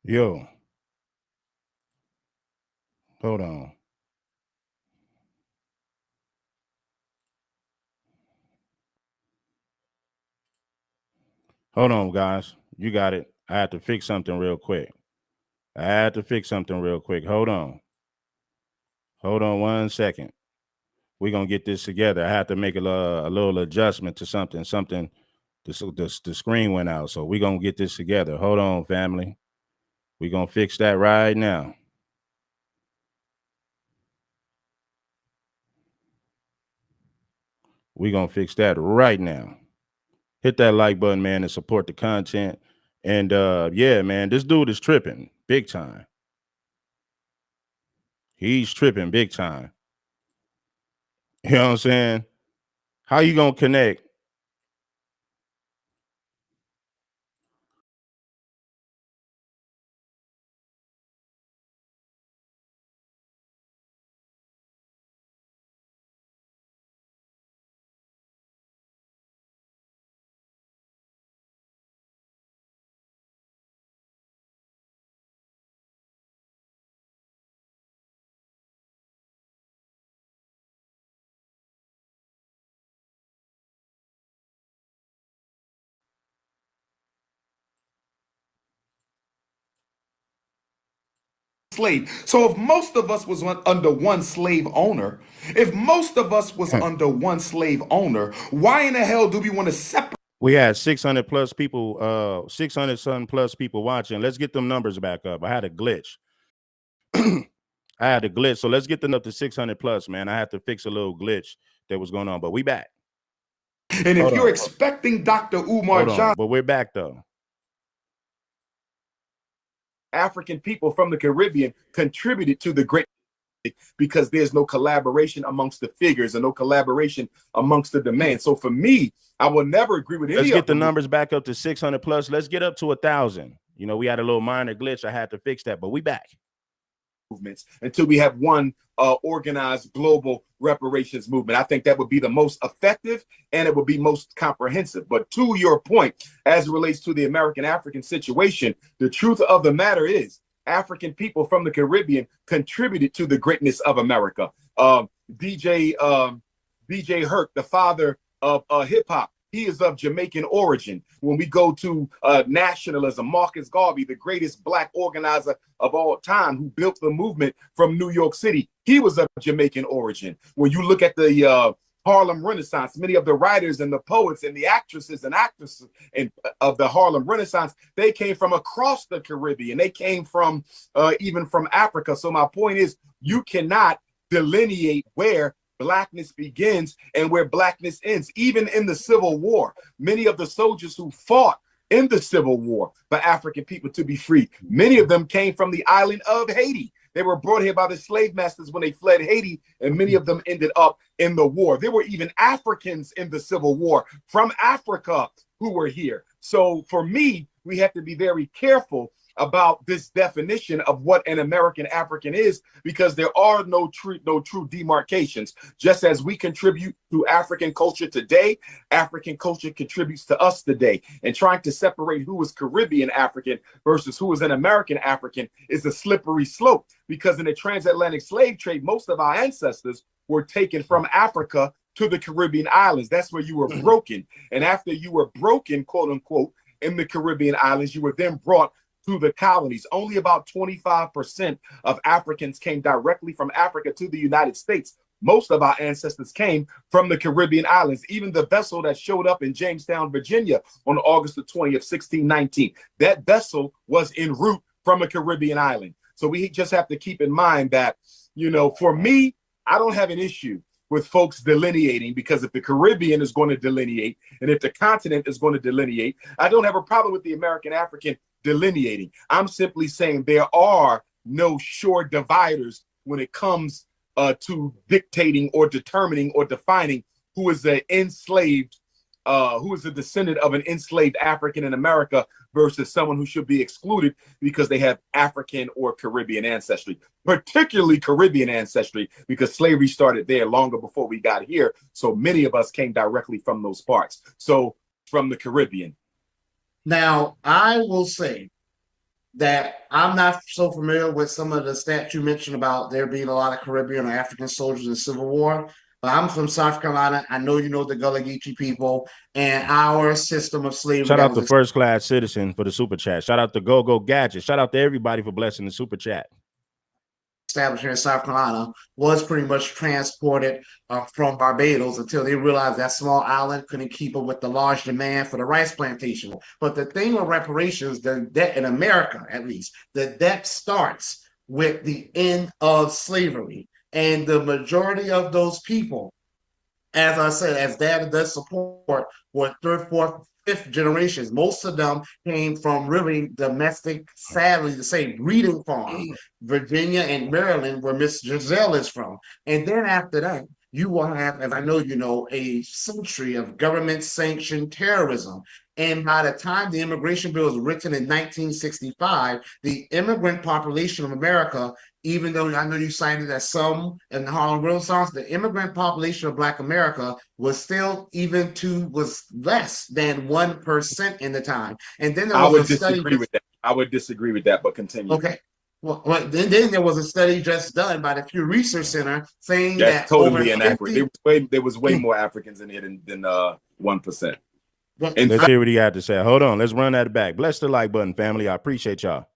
Yo. Hold on. Hold on, guys. You got it. I had to fix something real quick. Hold on. Hold on 1 second. We're going to get this together. I had to make a little adjustment to something. The screen went out. So we're going to get this together. Hold on, family. We're going to fix that right now. We're going to fix that right now. Hit that like button, man, and support the content. And yeah, man, this dude is tripping big time. He's tripping big time. You know what I'm saying? How you going to connect? slave. So if most of us was under one slave owner, why in the hell do we want to separate? We had 600 plus people, 600 something plus people watching. Let's get them numbers back up. I had a glitch. So let's get them up to 600 plus, man. I had to fix a little glitch that was going on, but we back. And if you're expecting Dr. Umar Johnson, but we're back though. African people from the Caribbean contributed to the great, because there's no collaboration amongst the figures and no collaboration amongst the demand. So for me, I will never agree with any. Let's get the numbers back up to 600 plus. Let's get up to 1,000. You know, we had a little minor glitch. I had to fix that, but we back. Movements until we have one organized global reparations movement. I think that would be the most effective and it would be most comprehensive. But to your point, as it relates to the American African situation, the truth of the matter is African people from the Caribbean contributed to the greatness of America. DJ Herc, the father of hip hop, he is of Jamaican origin. When we go to nationalism, Marcus Garvey, the greatest black organizer of all time, who built the movement from New York City, he was of Jamaican origin. When you look at the Harlem Renaissance, many of the writers and the poets and the actresses and actresses of the Harlem Renaissance, they came from across the Caribbean. They came from even from Africa. So my point is, you cannot delineate where blackness begins and where blackness ends. Even in the Civil War, many of the soldiers who fought in the Civil War for African people to be free, many of them came from the island of Haiti. They were brought here by the slave masters when they fled Haiti, and many of them ended up in the war. There were even Africans in the Civil War from Africa who were here. So for me, we have to be very careful about this definition of what an American African is, because there are no true demarcations. Just as we contribute to African culture today, African culture contributes to us today. And trying to separate who is Caribbean African versus who is an American African is a slippery slope, because in the transatlantic slave trade, most of our ancestors were taken from Africa to the Caribbean islands. That's where you were broken. And after you were broken, quote unquote, in the Caribbean islands, you were then brought to the colonies. Only about 25% of Africans came directly from Africa to the United States. Most of our ancestors came from the Caribbean islands. Even the vessel that showed up in Jamestown, Virginia on August the 20th, 1619, that vessel was en route from a Caribbean island. So we just have to keep in mind that, you know, for me, I don't have an issue with folks delineating, because if the Caribbean is going to delineate and if the continent is going to delineate, I don't have a problem with the American African delineating. I'm simply saying there are no sure dividers when it comes to dictating or determining or defining who is an enslaved, who is a descendant of an enslaved African in America versus someone who should be excluded because they have African or Caribbean ancestry, particularly Caribbean ancestry, because slavery started there longer before we got here. So many of us came directly from those parts. So from the Caribbean. Now, I will say that I'm not so familiar with some of the stats you mentioned about there being a lot of Caribbean or African soldiers in the Civil War. But I'm from South Carolina. I know you know the Gullah Geechee people and our system of slavery. Shout out to First Class Citizen for the super chat. Shout out to Go Gadget. Shout out to everybody for blessing the super chat. Established here in South Carolina was pretty much transported from Barbados until they realized that small island couldn't keep up with the large demand for the rice plantation. But the thing with reparations, the debt in America, at least, the debt starts with the end of slavery. And the majority of those people, as I said, as data does support, were third, fourth, fifth generations. Most of them came from really domestic, sadly to say, breeding farms. Virginia and Maryland, where Miss Giselle is from. And then after that, you will have, as I know you know, a century of government-sanctioned terrorism. And by the time the immigration bill was written in 1965, the immigrant population of America, even though I know you cited that some in the Harlem Renaissance, the immigrant population of Black America was still was less than 1% in the time. And then I would disagree with that. I would disagree with that, but continue. Okay. Well, then there was a study just done by the Pew Research Center saying that's that totally inaccurate. There was way more Africans in here than 1%. Let's hear what he had to say. Hold on, let's run that back. Bless the like button, family. I appreciate y'all.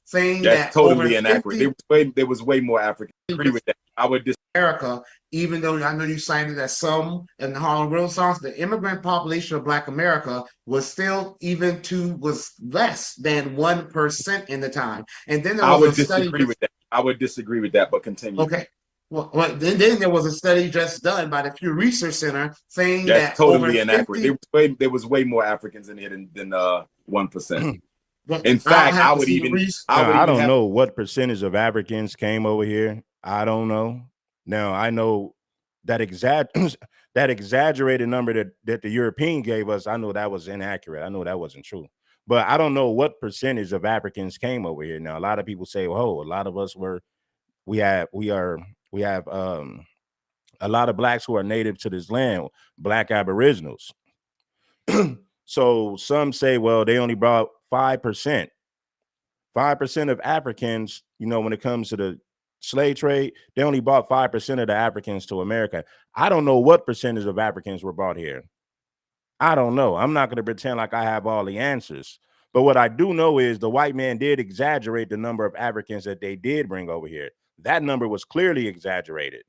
Saying that's that totally inaccurate. There was way more Africans. I agree with that. I would America, even though I know you cited that some in the Harlem Renaissance, the immigrant population of Black America was still was less than 1% in the time. And then I would disagree with that. I would disagree with that, but continue. Okay. Well, then there was a study just done by the Pew Research Center saying that's that totally inaccurate. There was way more Africans in here than 1%. In fact, I don't know what percentage of Africans came over here. I don't know. Now I know that that exaggerated number that the European gave us. I know that was inaccurate. I know that wasn't true. But I don't know what percentage of Africans came over here. Now a lot of people say, "Oh, a lot of us we have a lot of blacks who are native to this land, Black Aboriginals." So some say, well, they only brought 5%. 5% of Africans, you know, when it comes to the slave trade, they only brought 5% of the Africans to America. I don't know what percentage of Africans were brought here. I don't know. I'm not going to pretend like I have all the answers. But what I do know is the white man did exaggerate the number of Africans that they did bring over here. That number was clearly exaggerated.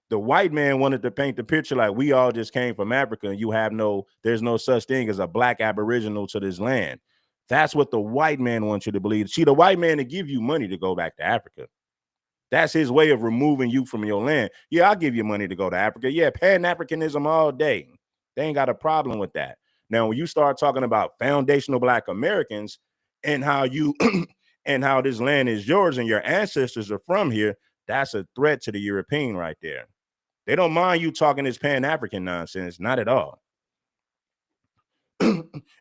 The white man wanted to paint the picture like we all just came from Africa and there's no such thing as a black aboriginal to this land. That's what the white man wants you to believe. See, the white man to give you money to go back to Africa. That's his way of removing you from your land. Yeah, I'll give you money to go to Africa. Yeah, Pan-Africanism all day. They ain't got a problem with that. Now, when you start talking about foundational Black Americans and how you and how this land is yours and your ancestors are from here, that's a threat to the European right there. They don't mind you talking this Pan-African nonsense, not at all.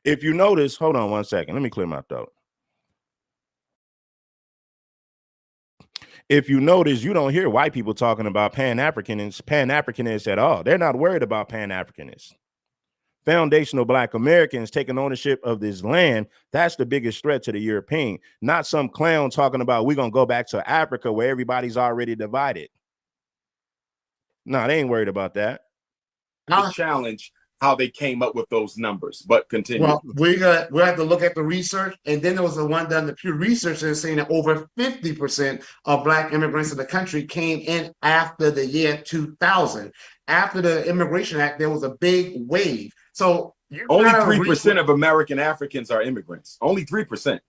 If you notice, hold on one second. Let me clear my throat. If you notice, you don't hear white people talking about Pan-Africanists at all. They're not worried about Pan-Africanists. Foundational Black Americans taking ownership of this land, that's the biggest threat to the European, not some clown talking about we're going to go back to Africa where everybody's already divided. No, they ain't worried about that. The challenge how they came up with those numbers, but continue. Well, we have to look at the research, and then there was the one done, the Pew Research, that's saying that over 50% of Black immigrants in the country came in after the year 2000. After the Immigration Act, there was a big wave. So only 3% of American Africans are immigrants. Only 3%.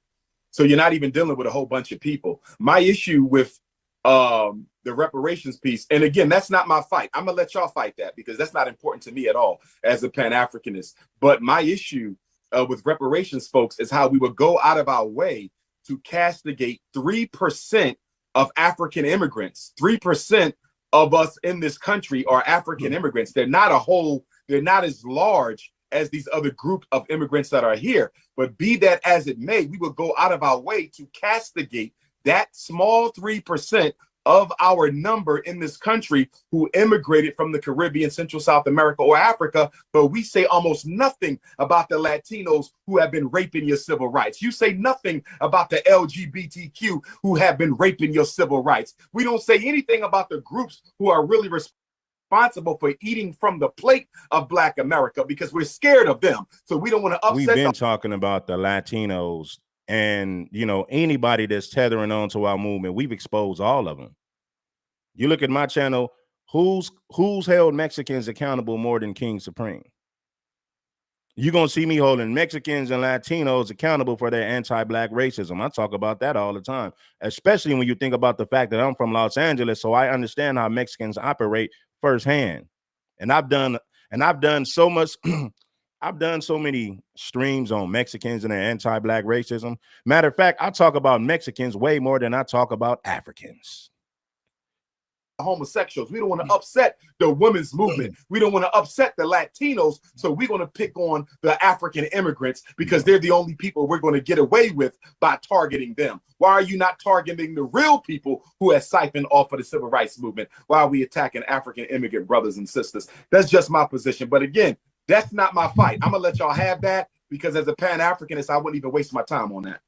So you're not even dealing with a whole bunch of people. My issue with the reparations piece, and again, that's not my fight. I'm gonna let y'all fight that because that's not important to me at all as a Pan-Africanist. But my issue with reparations, folks, is how we would go out of our way to castigate 3% of African immigrants. 3% of us in this country are African immigrants. They're not as large as these other group of immigrants that are here. But be that as it may, we would go out of our way to castigate that small 3% of our number in this country who immigrated from the Caribbean, Central South America, or Africa, but we say almost nothing about the Latinos who have been raping your civil rights. You say nothing about the LGBTQ who have been raping your civil rights. We don't say anything about the groups who are really responsible for eating from the plate of Black America because we're scared of them. So we don't want to upset We've been talking about the Latinos and, anybody that's tethering on to our movement. We've exposed all of them. You look at my channel, who's held Mexicans accountable more than King Supreme? You're going to see me holding Mexicans and Latinos accountable for their anti-Black racism. I talk about that all the time, especially when you think about the fact that I'm from Los Angeles, so I understand how Mexicans operate firsthand. And I've done so much I've done so many streams on Mexicans and their anti-Black racism. Matter of fact, I talk about Mexicans way more than I talk about Africans. Homosexuals. We don't want to upset the women's movement. We don't want to upset the Latinos. So we're going to pick on the African immigrants because they're the only people we're going to get away with by targeting them. Why are you not targeting the real people who have siphoned off of the civil rights movement? Why are we attacking African immigrant brothers and sisters? That's just my position. But again, that's not my fight. I'm going to let y'all have that because as a Pan-Africanist, I wouldn't even waste my time on that.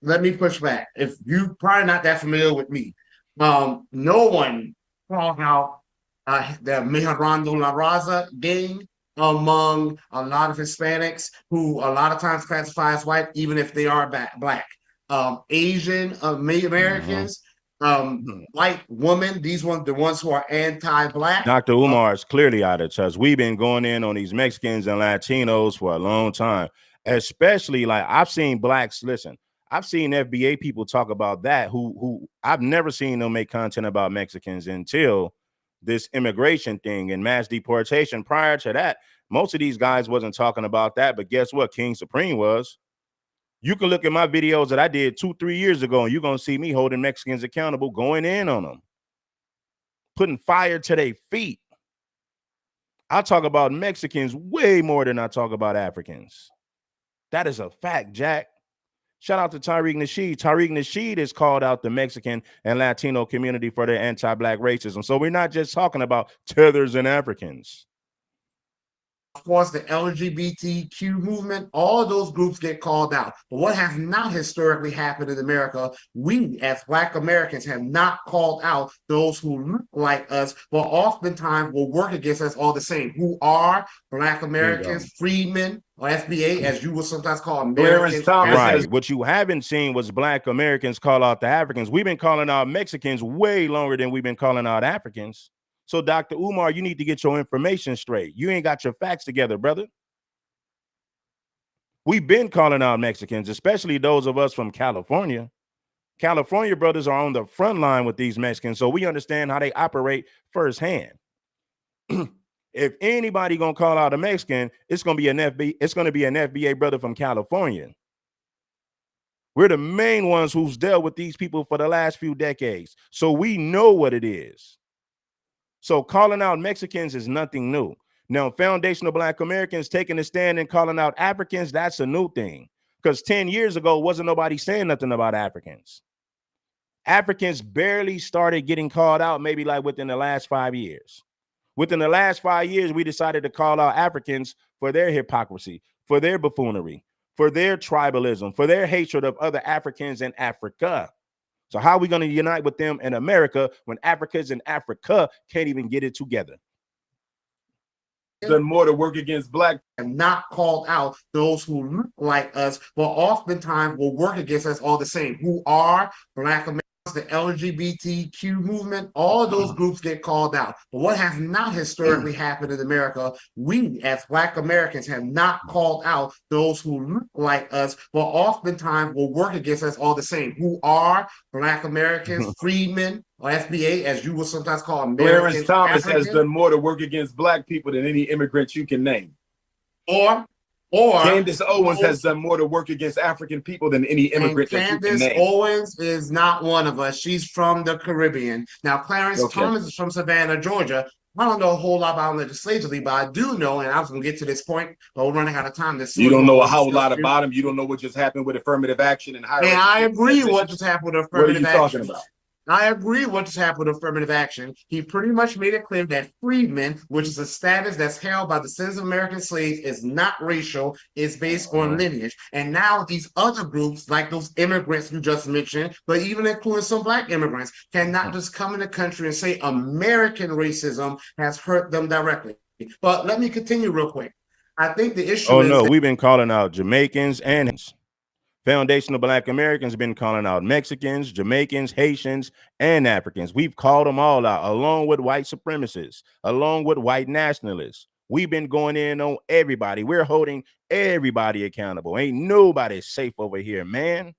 Let me push back. If you probably not that familiar with me, no one called out the Mejorando La Raza gang among a lot of Hispanics who a lot of times classify as white, even if they are Black. Asian Americans, white women, these ones, the ones who are anti-Black. Dr. Umar is clearly out of touch. We've been going in on these Mexicans and Latinos for a long time, especially like I've seen Blacks. Listen, I've seen FBA people talk about that who I've never seen them make content about Mexicans until this immigration thing and mass deportation. Prior to that, most of these guys wasn't talking about that. But guess what? King Supreme was. You can look at my videos that I did 2-3 years ago, and you're going to see me holding Mexicans accountable, going in on them, putting fire to their feet. I talk about Mexicans way more than I talk about Africans. That is a fact, Jack. Shout out to Tariq Nasheed. Tariq Nasheed has called out the Mexican and Latino community for their anti-Black racism. So we're not just talking about tethers and Africans. of course, the LGBTQ movement, all those groups get called out. But what has not historically happened in America, we as Black Americans have not called out those who look like us, but oftentimes will work against us all the same, who are Black Bingo. Americans, freedmen, or FBA, as you would sometimes call Clarence American Thomas Right. has What you haven't seen was Black Americans call out the Africans. We've been calling out Mexicans way longer than we've been calling out Africans. So, Dr. Umar, you need to get your information straight. You ain't got your facts together, brother. We've been calling out Mexicans, especially those of us from California. California brothers are on the front line with these Mexicans, so we understand how they operate firsthand. If anybody gonna call out a Mexican, it's gonna be an FBA brother from California. We're the main ones who's dealt with these people for the last few decades, so we know what it is. So calling out Mexicans is nothing new. Now, foundational Black Americans taking a stand and calling out Africans, that's a new thing. Because 10 years ago, wasn't nobody saying nothing about Africans. Africans barely started getting called out maybe like within the last 5 years. Within the last 5 years, we decided to call out Africans for their hypocrisy, for their buffoonery, for their tribalism, for their hatred of other Africans in Africa. So how are we going to unite with them in America when Africans in Africa can't even get it together? done more to work against Black. Have not called out those who look like us, but oftentimes will work against us all the same, who are Black Americans, the LGBTQ movement, all those groups get called out. But what has not historically happened in America, we as Black Americans have not called out those who look like us, but oftentimes will work against us all the same, who are Black Americans, freedmen, or FBA, as you would sometimes call American Clarence Thomas African, has done more to work against Black people than any immigrant you can name. or Candace Owens has done more to work against African people than any immigrant that you can Candace name. Owens is not one of us. She's from the Caribbean. Now, Clarence Thomas is from Savannah, Georgia. I don't know a whole lot about him legislatively, but I do know, and I was going to get to this point, but we're running out of time. You don't know a whole lot about him. You don't know what just happened with affirmative action and higher. And I agree what just happened with affirmative action. What are you talking about? I agree what just happened with affirmative action. He pretty much made it clear that freedmen, which is a status that's held by the descendants of American slaves, is not racial, it's based on lineage. And now these other groups, like those immigrants you just mentioned, but even including some Black immigrants, cannot just come in the country and say American racism has hurt them directly. But let me continue real quick. I think the issue is... Oh, no, we've been calling out Jamaicans and foundational Black Americans have been calling out Mexicans, Jamaicans, Haitians, and Africans. We've called them all out, along with white supremacists, along with white nationalists. We've been going in on everybody. We're holding everybody accountable. Ain't nobody safe over here, man.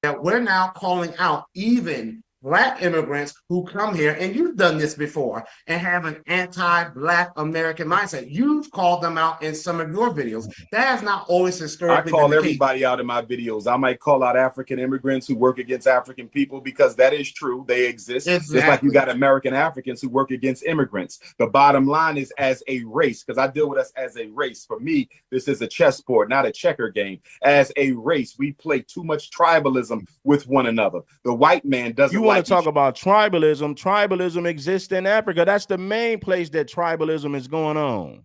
That we're now calling out even Black immigrants who come here, and you've done this before, and have an anti-Black American mindset. You've called them out in some of your videos. That has not always historically I call been the everybody out in my videos. I might call out African immigrants who work against African people because that is true. They exist. Exactly. Just like you got American Africans who work against immigrants. The bottom line is, as a race, because I deal with us as a race. For me, this is a chessboard, not a checker game. As a race, we play too much tribalism with one another. The white man doesn't. You want to talk about tribalism? Tribalism exists in Africa. That's the main place that tribalism is going on.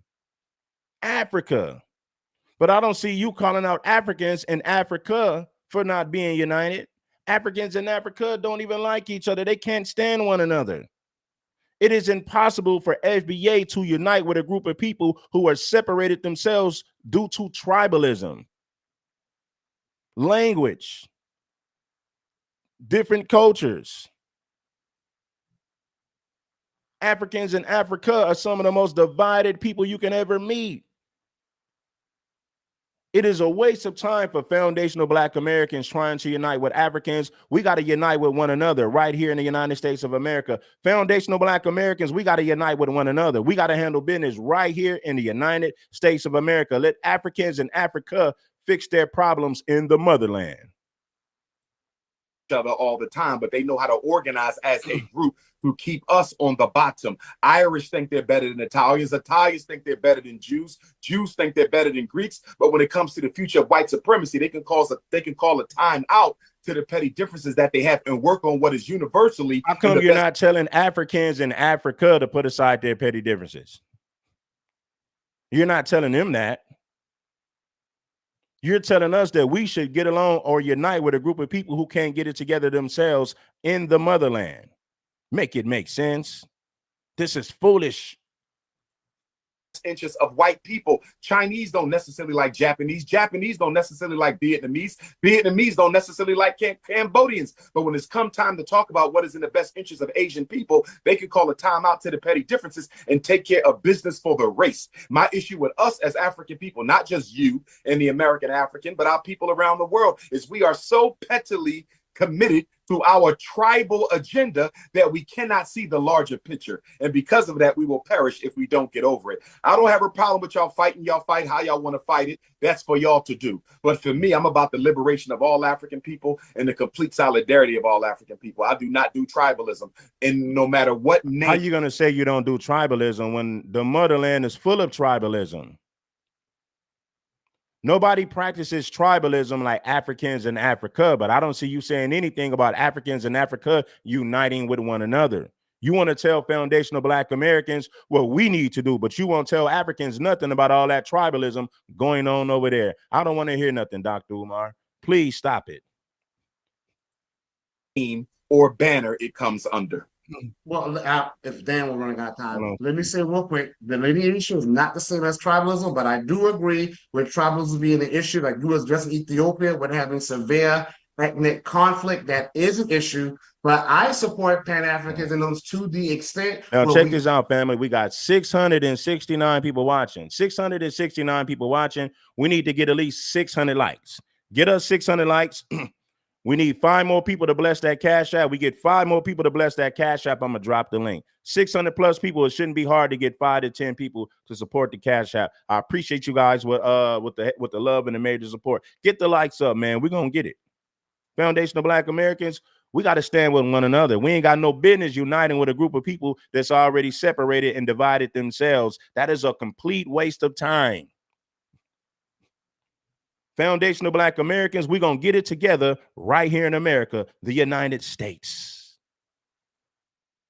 Africa. But I don't see you calling out Africans in Africa for not being united. Africans in Africa don't even like each other. They can't stand one another. It is impossible for FBA to unite with a group of people who are separated themselves due to tribalism, language, different cultures. Africans in Africa are some of the most divided people you can ever meet. It is a waste of time for foundational Black Americans trying to unite with Africans. We got to unite with one another right here in the United States of America. Foundational Black Americans, we got to unite with one another. We got to handle business right here in the United States of America. Let Africans in Africa fix their problems in the motherland. Other all the time, but they know how to organize as a group to keep us on the bottom. Irish think they're better than Italians. Italians think they're better than Jews. Jews think they're better than Greeks. But when it comes to the future of white supremacy, they can call a time out to the petty differences that they have and work on what is universally. How come you're not telling Africans in Africa to put aside their petty differences? You're not telling them that. You're telling us that we should get along or unite with a group of people who can't get it together themselves in the motherland. Make it make sense. This is foolish. Interest of white people. Chinese don't necessarily like Japanese. Japanese don't necessarily like Vietnamese. Vietnamese don't necessarily like Cambodians. But when it's come time to talk about what is in the best interest of Asian people, they can call a timeout to the petty differences and take care of business for the race. My issue with us as African people, not just you and the American African, but our people around the world, is we are so pettily committed to our tribal agenda that we cannot see the larger picture. And because of that, we will perish if we don't get over it. I don't have a problem with y'all fighting. Y'all fight how y'all want to fight it. That's for y'all to do. But for me, I'm about the liberation of all African people and the complete solidarity of all African people. I do not do tribalism. And no matter what name. How are you going to say you don't do tribalism when the motherland is full of tribalism? Nobody practices tribalism like Africans in Africa, but I don't see you saying anything about Africans in Africa uniting with one another. You want to tell foundational Black Americans what we need to do, but you won't tell Africans nothing about all that tribalism going on over there. I don't want to hear nothing, Dr. Umar. Please stop it. Or banner it comes under. Well, if Dan we're running out of time, let me say real quick, the linear issue is not the same as tribalism, but I do agree with tribalism being an issue, like you was addressing Ethiopia with having severe ethnic conflict. That is an issue, but I support Pan-Africanism to the extent. Now, check this out, family. We got 669 people watching. 669 people watching. We need to get at least 600 likes. Get us 600 likes. We need 5 more people to bless that Cash App. We get 5 more people to bless that Cash App. I'm going to drop the link. 600 plus people. It shouldn't be hard to get 5 to 10 people to support the Cash App. I appreciate you guys with the love and the major support. Get the likes up, man. We're going to get it. Foundational Black Americans, we got to stand with one another. We ain't got no business uniting with a group of people that's already separated and divided themselves. That is a complete waste of time. Foundational Black Americans, we're going to get it together right here in America, the United States.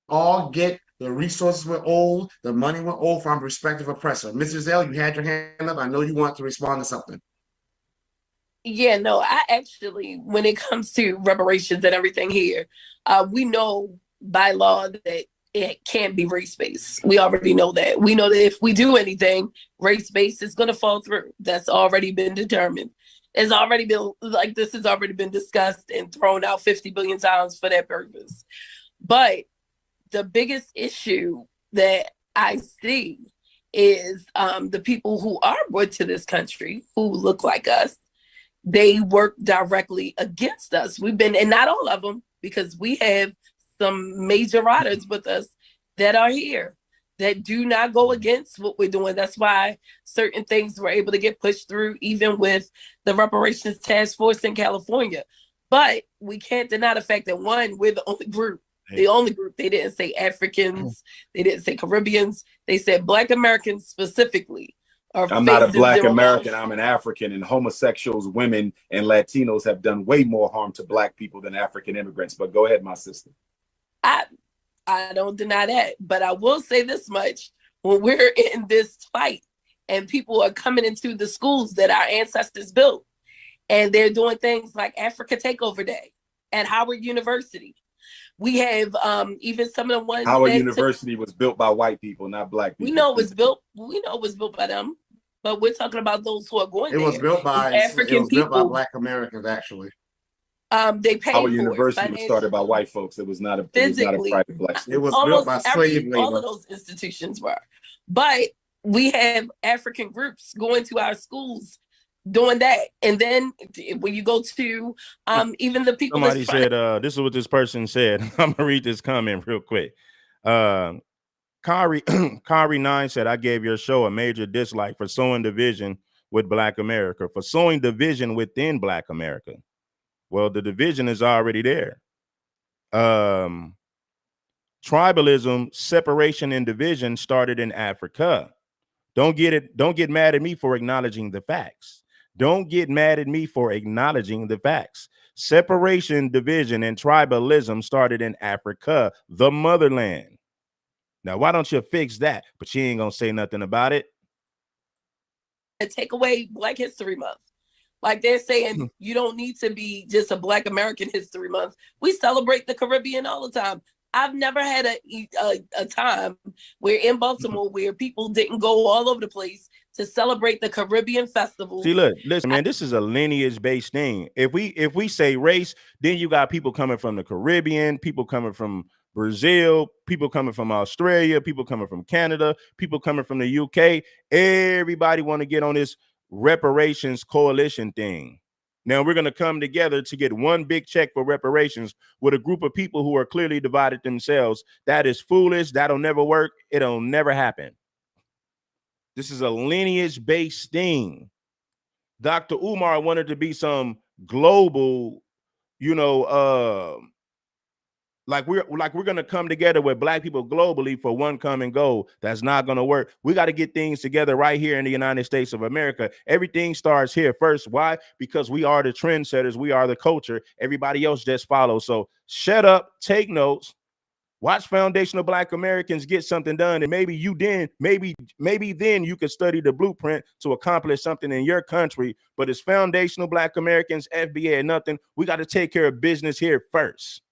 All get the resources we're owed, the money we're owed from respective oppressor. Mr. Zell, you had your hand up. I know you want to respond to something. Yeah, no, I actually, when it comes to reparations and everything here, we know by law that it can't be race-based. We already know that. We know that if we do anything, race-based is going to fall through. That's already been determined. It's already been, like, this has already been discussed and thrown out 50 billion times for that purpose. But the biggest issue that I see is the people who are brought to this country, who look like us, they work directly against us. We've been, and not all of them, because we have some major riders with us that are here that do not go against what we're doing. That's why certain things were able to get pushed through, even with the reparations task force in California. But we can't deny the fact that, one, we're the only group. The only group. They didn't say Africans. They didn't say Caribbeans. They said Black Americans specifically. I'm not a Black American. I'm an African, and homosexuals, women, and Latinos have done way more harm to Black people than African immigrants. But go ahead, my sister. I don't deny that, but I will say this much: when we're in this fight and people are coming into the schools that our ancestors built, and they're doing things like Africa Takeover Day at Howard University. We have even some of the ones. Howard University was built by white people, not Black people. We know it was built. We know it was built by them, but we're talking about those who are going there. It was built by African people. Built by Black Americans, actually. They paid Howard for University was started by white folks. It was not a private Black school. It was built by slave labor. All of those institutions were, but we have African groups going to our schools doing that. And then when you go to even the people, somebody said this is what this person said. I'm gonna read this comment real quick. Kari 9 said, I gave your show a major dislike for sowing division with Black America, for sowing division within Black America. Well, the division is already there. Tribalism, separation, and division started in Africa. Don't get mad at me for acknowledging the facts. Don't get mad at me for acknowledging the facts. Separation, division, and tribalism started in Africa, the motherland. Now, why don't you fix that? But you ain't gonna say nothing about it. take away Black History Month. Like they're saying, you don't need to be just a Black American History Month. We celebrate the Caribbean all the time. I've never had a time where in Baltimore where people didn't go all over the place to celebrate the Caribbean festival. See, look, listen, man, this is a lineage-based thing. If we say race, then you got people coming from the Caribbean, people coming from Brazil, people coming from Australia, people coming from Canada, people coming from the UK. Everybody want to get on this reparations coalition thing. Now we're going to come together to get one big check for reparations with a group of people who are clearly divided themselves. That is foolish. That'll never work. It'll never happen. This is a lineage-based thing. Dr. Umar wanted to be some global, like we're going to come together with Black people globally for one common goal. That's not going to work. We got to get things together right here in the United States of America. Everything starts here first. Why? Because we are the trendsetters. We are the culture. Everybody else just follows. So shut up, take notes, watch foundational Black Americans get something done, and maybe then you could study the blueprint to accomplish something in your country. But it's foundational Black Americans, FBA, and nothing. We got to take care of business here first.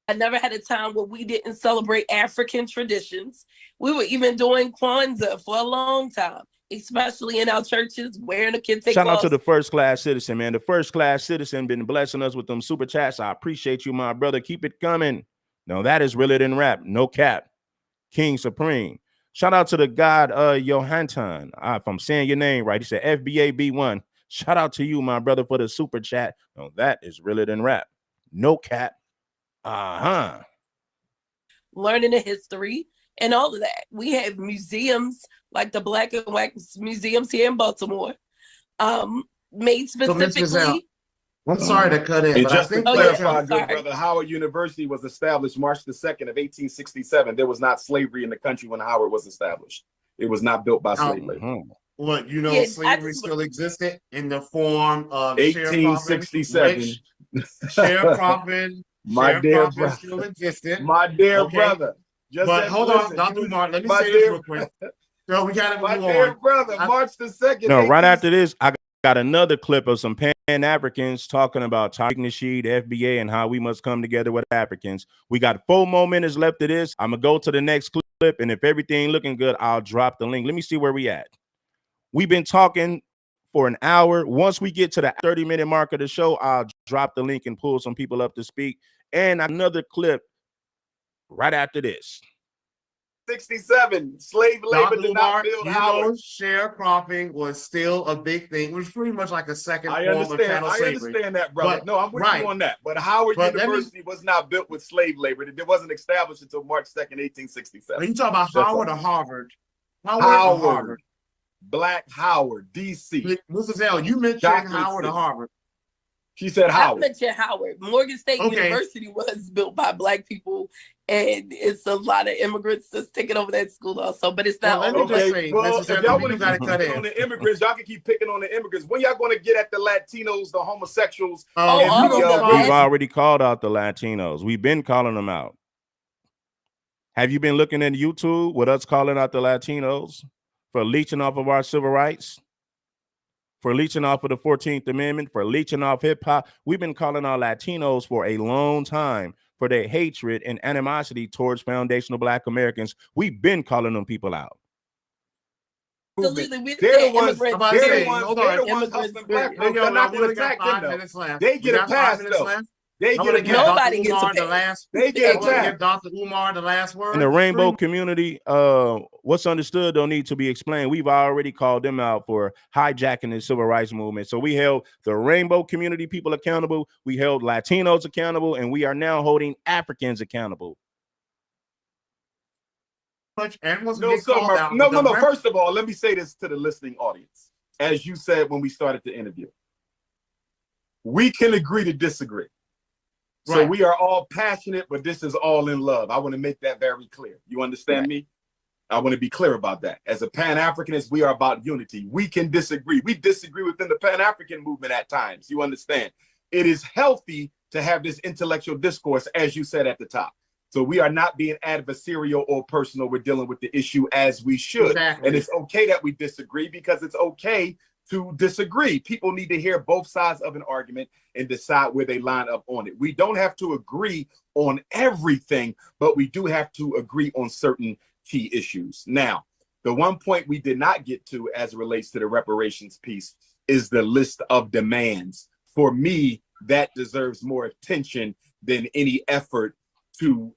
I never had a time where we didn't celebrate African traditions. We were even doing Kwanzaa for a long time, especially in our churches, wearing a kente cloth. Shout out to the first class citizen, man. The first class citizen been blessing us with them super chats. I appreciate you, my brother. Keep it coming. No, that is realer than rap. No cap. King Supreme. Shout out to the God Johanton. If I'm saying your name right, he said FBA B1. Shout out to you, my brother, for the super chat. No, that is realer than rap. No cap. Learning the history and all of that. We have museums like the Black and White museums here in Baltimore, made specifically. I'm sorry to cut in, And but just I think to clarify, sorry. good brother, Howard University was established March the 2nd of 1867. There was not slavery in the country when Howard was established. It was not built by slave labor. What, Yeah, slavery still existed in the form of 1867. sharecropping. My dear Sharecropping brother. still existed. My dear Okay. brother. But hold on, Dr. Umar, let me say this real quick. So we got to My move dear on. brother, March the 2nd. No, right after this, I got another clip of some Pan-Africans talking about Tariq, Nasheed, FBA, and how we must come together with Africans. We got 4 more minutes left of this. I'm going to go to the next clip, and if everything looking good, I'll drop the link. Let me see where we at. We've been talking for an hour. Once we get to the 30-minute mark of the show, I'll drop the link and pull some people up to speak. And another clip right after this. 67. Slave labor Dr. did Umar, not build Howard. sharecropping was still a big thing. It was pretty much like a second I form of understand. chattel I slavery. understand that, brother. But- no, I'm with right. you on that. But Howard But University was not built with slave labor. It wasn't established until March 2nd, Are 1867. you talking about That's Howard all. or Harvard? Howard or Harvard? Black Howard, DC. Mrs. L, you mentioned Chocolate Howard City. or Harvard. She said I Howard. mentioned Howard. Morgan State Okay. University was built by Black people, and it's a lot of immigrants that's taking over that school also. But it's not. Well, let me all just white. say, Well, Mrs. if L, y'all we want to gotta keep cut picking in. on the immigrants, y'all can keep picking on the immigrants. When y'all going to get at the Latinos, the homosexuals? Oh, and all the, of them. We've already called out the Latinos. We've been calling them out. Have you been looking at YouTube with us calling out the Latinos for leeching off of our civil rights? For leeching off of the 14th Amendment, for leeching off hip hop? We've been calling our Latinos for a long time for their hatred and animosity towards foundational Black Americans. We've been calling them people out. Absolutely. We They're the said ones. immigrants. I'm about to They're say, the ones. hold They're on. the ones Immigrants. hustling black Yo, folks. yo, They're not we going only to got attack 5 them though. minutes left. They We get a got 5 pass minutes though. left. They I get want a to give pass. Nobody Dr. gets a Umar the pass. last. They get I a want to pass. give Dr. Umar the last word. In the rainbow community, what's understood don't need to be explained. We've already called them out for hijacking the civil rights movement. So we held the rainbow community people accountable. We held Latinos accountable, and we are now holding Africans accountable. And was No, being sir. called out. No. First of all, let me say this to the listening audience. As you said when we started the interview, we can agree to disagree. So Right. we are all passionate, but this is all in love. I want to make that very clear. You understand me? I want to be clear about that. As a Pan-Africanist, we are about unity. We can disagree. We disagree within the Pan-African movement at times. You understand? It is healthy to have this intellectual discourse, as you said at the top. So we are not being adversarial or personal. We're dealing with the issue as we should. Exactly. And it's okay that we disagree, because it's okay to disagree. People need to hear both sides of an argument and decide where they line up on it. We don't have to agree on everything, but we do have to agree on certain key issues. Now, the one point we did not get to as it relates to the reparations piece is the list of demands. For me, that deserves more attention than any effort to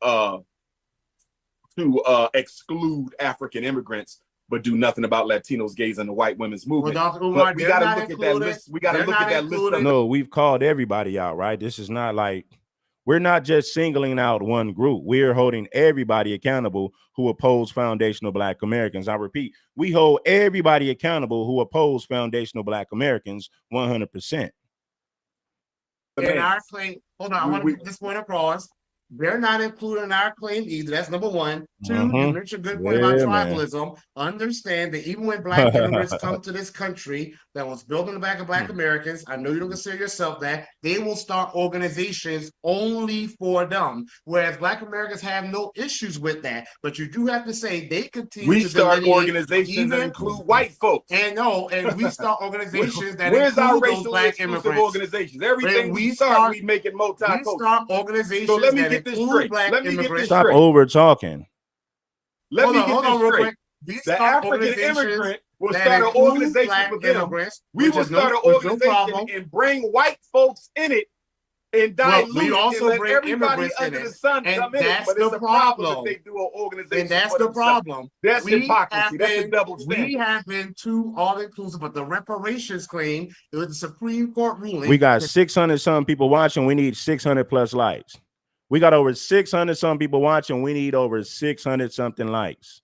exclude African immigrants, but do nothing about Latinos, gays, and the white women's movement. Well, Dr. Umar, but we got to look at that list. We got to look at that list. No, we've called everybody out, right? This is not like, we're not just singling out one group. We're holding everybody accountable who oppose foundational Black Americans. I repeat, we hold everybody accountable who oppose foundational Black Americans 100%. In our claim, hold on, I want to get this point across. They're not included in our claim either. That's number one. Two, you mentioned a good point about tribalism. Understand that even when Black immigrants come to this country that was built on the back of Black Americans, I know you don't consider yourself that, they will start organizations only for them. Whereas Black Americans have no issues with that. But you do have to say they continue we to start organizations that include white folks. And we start organizations that where's our include those racially Black exclusive immigrants. organizations? Everything we start, we make it multicultural. We start organizations so let me that get this include straight. Black Let me get immigrants. this Stop straight. over talking. Let me get this straight. The African organizations immigrant will that start an include organization Black with them. immigrants, We which will is start no- an which no organization problem. and bring white folks in it and Well, dilute we it also and let bring everybody immigrants in under it. the sun And come in it. that's But the it's a problem problem. if they do an organization And that's for the themselves. problem. That's We hypocrisy. have That's a been- double We standard. have been too all-inclusive, but the reparations claim, it was the Supreme Court ruling. We got 600 some people watching. We need 600 plus likes. We got over 600 some people watching. We need over 600 something likes.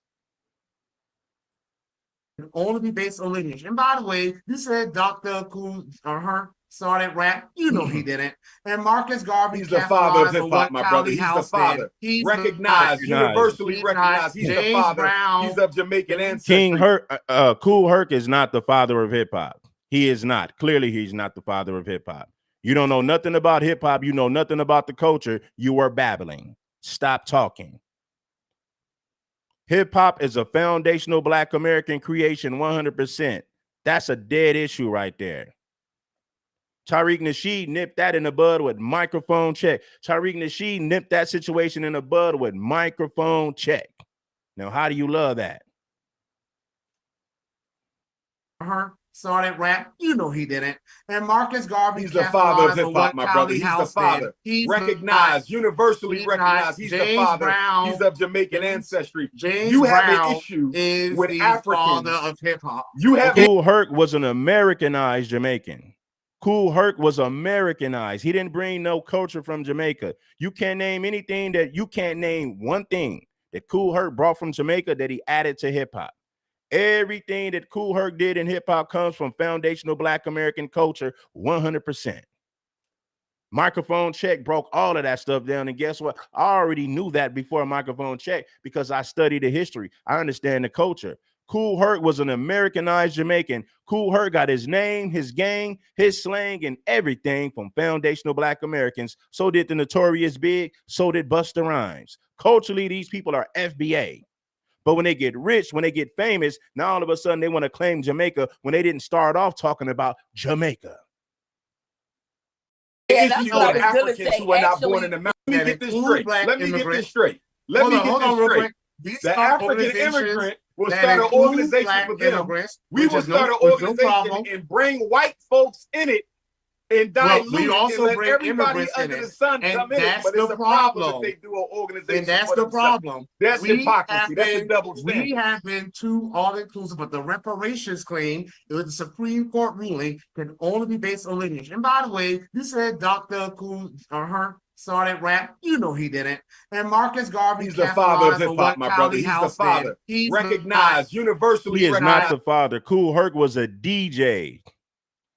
Only be based on lineage. And by the way, you said Dr. Cool or her started rap. You know he didn't. And Marcus Garvey, He's the father of capitalized on hip what hop, my brother. Cowley He's the House father. did. He's Recognized, not. universally He's recognized. not. He's the James father. Brown. He's of Jamaican King ancestry. Cool Herc is not the father of hip hop. He is not. Clearly, he's not the father of hip hop. You don't know nothing about hip hop. You know nothing about the culture. You are babbling. Stop talking. Hip hop is a foundational Black American creation 100%. That's a dead issue right there. Tariq Nasheed nipped that in the bud with microphone check. Tariq Nasheed nipped that situation in the bud with microphone check. Now, how do you love that? Her started rap. You know he didn't. And Marcus Garvey, He's the father of capitalized on hip what hop, my brother. Cowley He's the House father. did. He's Recognized, not. universally He's recognized. not. He's the James father. Brown. He's of Jamaican ancestry. James You have Brown an issue is with the Africans. father of hip hop. You have Cool Herc was an Americanized Jamaican. Cool Herc was Americanized. He didn't bring no culture from Jamaica. You can't name anything that you can't name one thing that Cool Herc brought from Jamaica that he added to hip hop. Everything that Cool Herc did in hip hop comes from foundational Black American culture 100%. Microphone check broke all of that stuff down. And guess what? I already knew that before microphone check because I studied the history. I understand the culture. Cool Herc was an Americanized Jamaican. Cool Herc got his name, his gang, his slang, and everything from foundational Black Americans. So did the Notorious Big. So did Busta Rhymes. Culturally, these people are FBA. But when they get rich, when they get famous, now all of a sudden they want to claim Jamaica when they didn't start off talking about Jamaica. Yeah, that's issues what I with was gonna Africans say. who are not born Actually, in America. Let me get this include straight. Black Let me get this immigrants. straight. Let me get Hold this on, real straight. quick. These The start African organizations immigrant will that start an include organization Black with them. immigrants, We which will is no- start an which no organization problem. and bring white folks in it and Well, dilute we it also and let bring everybody immigrants in under it. the sun And come in it. that's But the it's a problem problem. if they do an organization And that's for the themselves. problem. That's We hypocrisy. have That's a been- double We standard. have been too all-inclusive, but the reparations claim, it was the Supreme Court ruling, can only be based on lineage. And by the way, you said Dr. Cool or her started rap. You know he didn't. And Marcus Garvey, He's the father of capitalized hip on hop, what my brother. Cowley He's the House father. did. He's Recognized, universally He is recognized. not the father. Cool Herc was a DJ.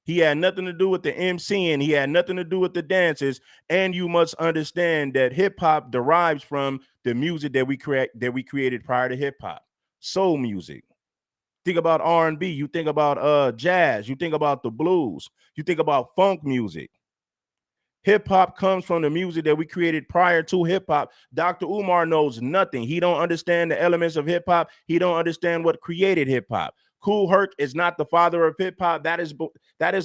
He had nothing to do with the MCing. He had nothing to do with the dances. And you must understand that hip hop derives from the music that we created prior to hip hop. Soul music. Think about R&B. You think about jazz. You think about the blues. You think about funk music. Hip hop comes from the music that we created prior to hip hop. Dr. Umar knows nothing. He don't understand the elements of hip hop. He don't understand what created hip hop. Kool Herc is not the father of hip hop. That is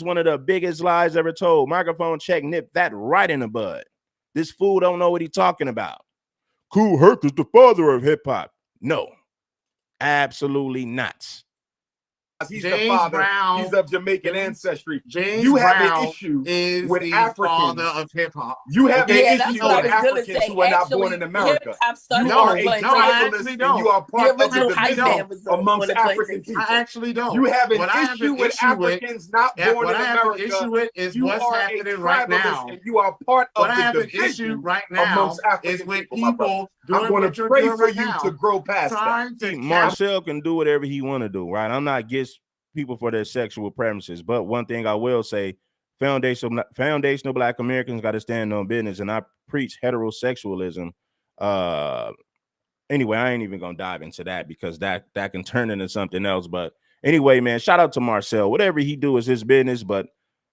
one of the biggest lies ever told. Microphone check, nip that right in the bud. This fool don't know what he's talking about. Kool Herc is the father of hip hop. No, absolutely not. He's James the father. Brown, He's of Jamaican ancestry. James You have Brown an issue is with the Africans. father of hip hop. You have Yeah, an that's issue what I with was gonna Africans say. who are not born Actually, in America. hip-hop started You No, are on a plantations. no, I actually tribalist, and you are The part of the original hype division man was on amongst the African plantations. people. I actually don't. You have an What I have issue an with issue with- Africans not born What in I have an America. issue with is You what's are a happening right tribalist, now. and you are part What of I have the an issue division right now amongst African is with people, my brother. people I'm doing going what to you're pray doing for right you now, to grow past that. trying to See, capture. Marcel can do whatever he want to do, right? I'm not against people for their sexual preferences, but one thing I will say, foundational Black Americans got to stand on business, and I preach heterosexualism. Anyway, I ain't even gonna dive into that because that can turn into something else. But anyway, man, shout out to Marcel. Whatever he do is his business, but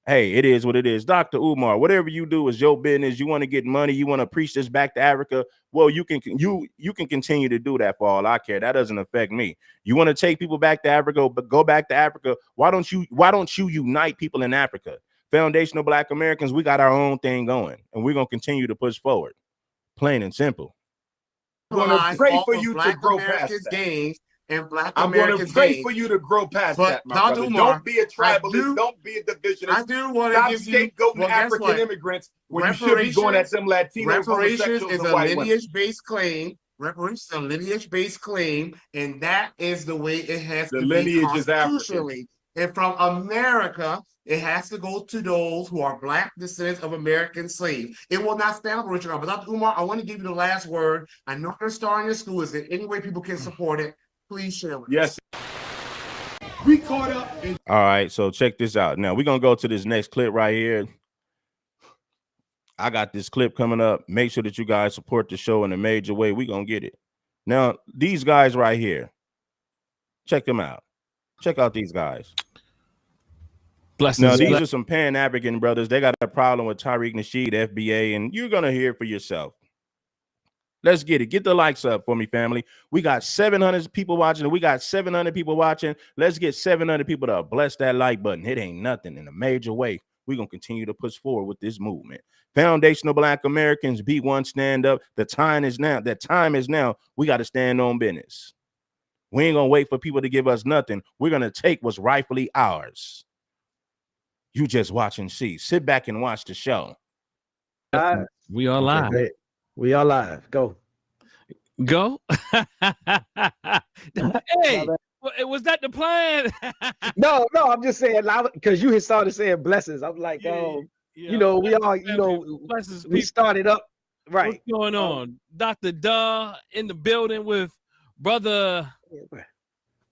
hey, it is what it is. Dr. Umar, whatever you do is your business. You want to get money, you want to preach this back to Africa. Well, you can continue to do that for all I care. That doesn't affect me. You want to take people back to Africa, but go back to Africa. Why don't you unite people in Africa? Foundational Black Americans, we got our own thing going, and we're gonna continue to push forward. Plain and simple. I'm going to pray for off of you to Black grow Americans' past that. gains and Black I'm going to Americans' pray gains. for you to grow past But that, my Dr. brother. Umar, Don't be a tribalist. Don't be a divisionist. I do want to Stop give you. scapegoating Well, guess African what? immigrants when you should be going at them Latinos, Reparations homosexuals, is and a white women. lineage-based claim. Reparations is a lineage-based claim, and that is the way it has The to be lineage is African. constitutionally. And from America, it has to go to those who are Black descendants of American slaves. It will not stand up original. But Dr. Umar, I want to give you the last word. I know you're starting your school. Is there any way people can support it? Please share with us. Yes. We caught up in All right, so check this out. Now we're gonna go to this next clip right here. I got this clip coming up. Make sure that you guys support the show in a major way. We're gonna get it. Now, these guys right here, check them out. Check out these guys. Blessings. Now, these are some Pan-African brothers. They got a problem with Tariq Nasheed, FBA, and you're gonna hear it for yourself. Let's get it. Get the likes up for me, family. We got 700 people watching. We got 700 people watching. Let's get 700 people to bless that like button. It ain't nothing in a major way. We're going to continue to push forward with this movement. Foundational Black Americans, be one, stand up. The time is now. That time is now. We got to stand on business. We ain't going to wait for people to give us nothing. We're going to take what's rightfully ours. You just watch and see. Sit back and watch the show. We are live. Great. We are live. Go. Go. Hey, was that the plan? No, I'm just saying because you had started saying blessings. I'm like, you know, we are, you know, blessings. we started up right. What's going on? Dr. Duh in the building with brother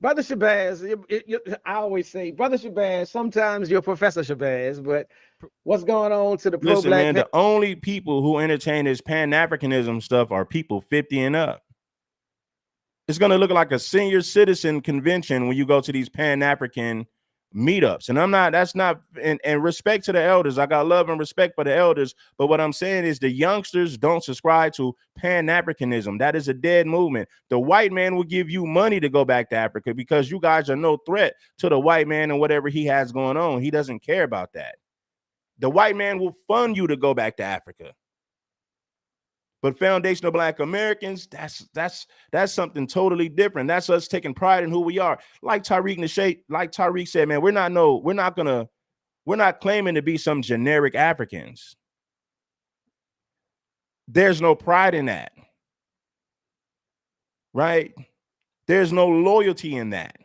Shabazz. I always say, Brother Shabazz, sometimes you're Professor Shabazz, but what's going on to the Listen, pro-black man, the only people who entertain this Pan-Africanism stuff are people 50 and up. It's going to look like a senior citizen convention when you go to these Pan-African meetups. And that's not, and respect to the elders. I got love and respect for the elders. But what I'm saying is the youngsters don't subscribe to Pan-Africanism. That is a dead movement. The white man will give you money to go back to Africa because you guys are no threat to the white man and whatever he has going on. He doesn't care about that. The white man will fund you to go back to Africa. But foundational Black Americans, that's something totally different. That's us taking pride in who we are. Like Tariq said, man, we're not claiming to be some generic Africans. There's no pride in that. Right? There's no loyalty in that.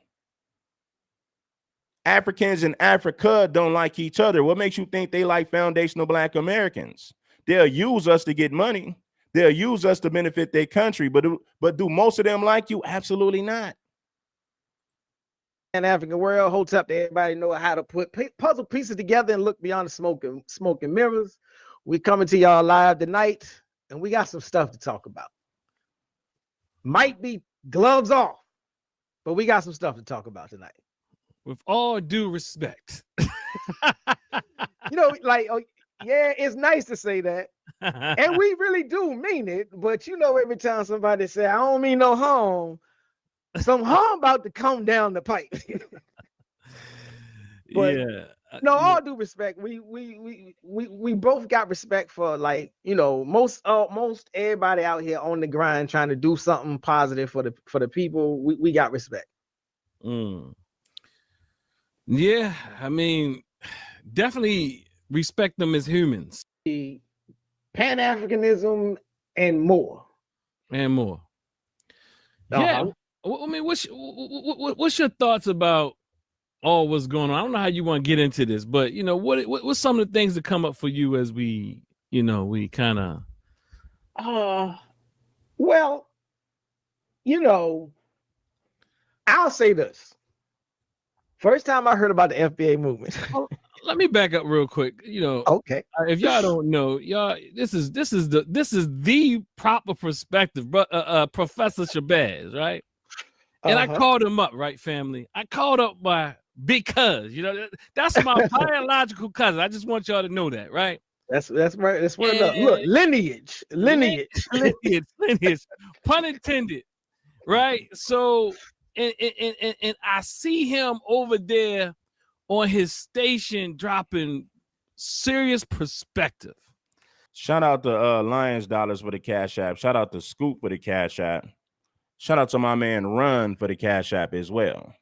Africans in Africa don't like each other. What makes you think they like foundational Black Americans? They'll use us to get money. They'll use us to benefit their country, but do most of them like you? Absolutely not. African world holds up to everybody know how to put puzzle pieces together and look beyond the smoke and mirrors. We coming to y'all live tonight, and we got some stuff to talk about. Might be gloves off, but we got some stuff to talk about tonight. with all due respect. You know, like Yeah, it's nice to say that. And we really do mean it. But you know, every time somebody say, I don't mean no harm, some harm about to come down the pipe. But Yeah. no, all due respect, we both got respect for, like, you know, most everybody out here on the grind trying to do something positive for the people. We got respect. Mm. Yeah, I mean, definitely respect them as humans The Pan-Africanism and more. and more. Yeah, I mean, what's your thoughts about all what's going on? I don't know how you want to get into this, but you know, what's some of the things that come up for you as we, you know, we kind of. Well, you know, I'll say this. First time I heard about the FBA movement. Let me back up real quick. You know, okay. If y'all don't know, y'all, this is the proper perspective, Professor Shabazz, right? And I called him up, right, family? I called up because, you know, that's my biological cousin. I just want y'all to know that, right? That's right. That's what it is. Look, lineage. Pun intended, right? So, and I see him over there on his station dropping serious perspective. Shout out to Lions Dollars for the Cash App. Shout out to Scoop for the Cash App. Shout out to my man Run for the Cash App as well.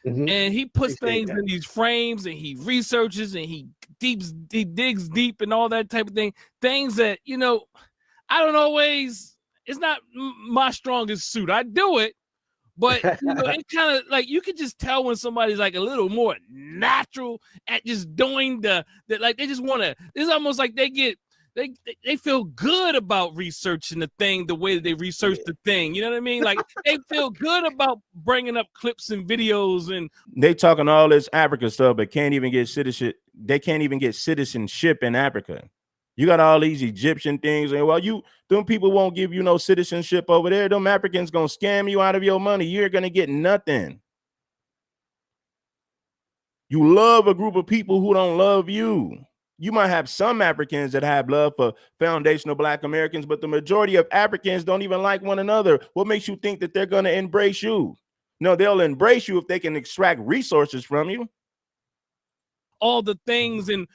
And he puts things in these frames, and he researches, and he digs deep and all that type of thing. Things that, you know, I don't always, it's not my strongest suit. I do it, but you know, it kind of like, you can just tell when somebody's like a little more natural at just doing that, like they just want to, it's almost like they feel good about researching the thing the way that they research the thing. You know what I mean? Like they feel good about bringing up clips and videos, and they talking all this Africa stuff, but can't even get citizenship. They can't even get citizenship in Africa. You got all these Egyptian things, and them people won't give you no citizenship over there. Them Africans gonna scam you out of your money. You're gonna get nothing. You love a group of people who don't love you. You might have some Africans that have love for foundational Black Americans, but the majority of Africans don't even like one another. What makes you think that they're going to embrace you? No, they'll embrace you if they can extract resources from you. All the things and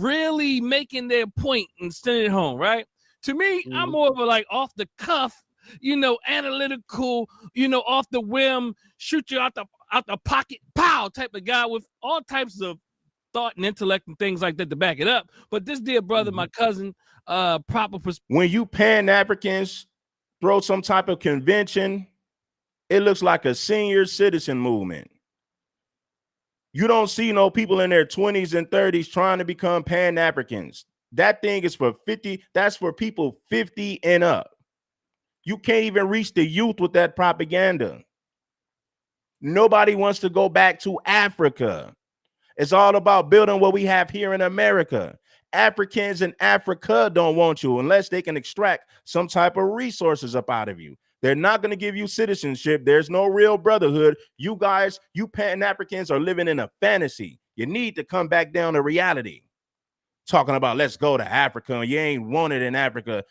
really making their point and sending it home, right? To me, I'm more of a like off the cuff, you know, analytical, you know, off the whim, shoot you out the pocket, pow type of guy with all types of thought and intellect and things like that to back it up. But this dear brother, my cousin, proper perspective. When you Pan-Africans throw some type of convention, it looks like a senior citizen movement. You don't see no people in their 20s and 30s trying to become Pan-Africans. That thing is for 50. That's for people 50 and up. You can't even reach the youth with that propaganda. Nobody wants to go back to Africa. It's all about building what we have here in America. Africans in Africa don't want you unless they can extract some type of resources up out of you. They're not going to give you citizenship. There's no real brotherhood. You guys, you Pan-Africans are living in a fantasy. You need to come back down to reality. Talking about let's go to Africa. You ain't wanted in Africa.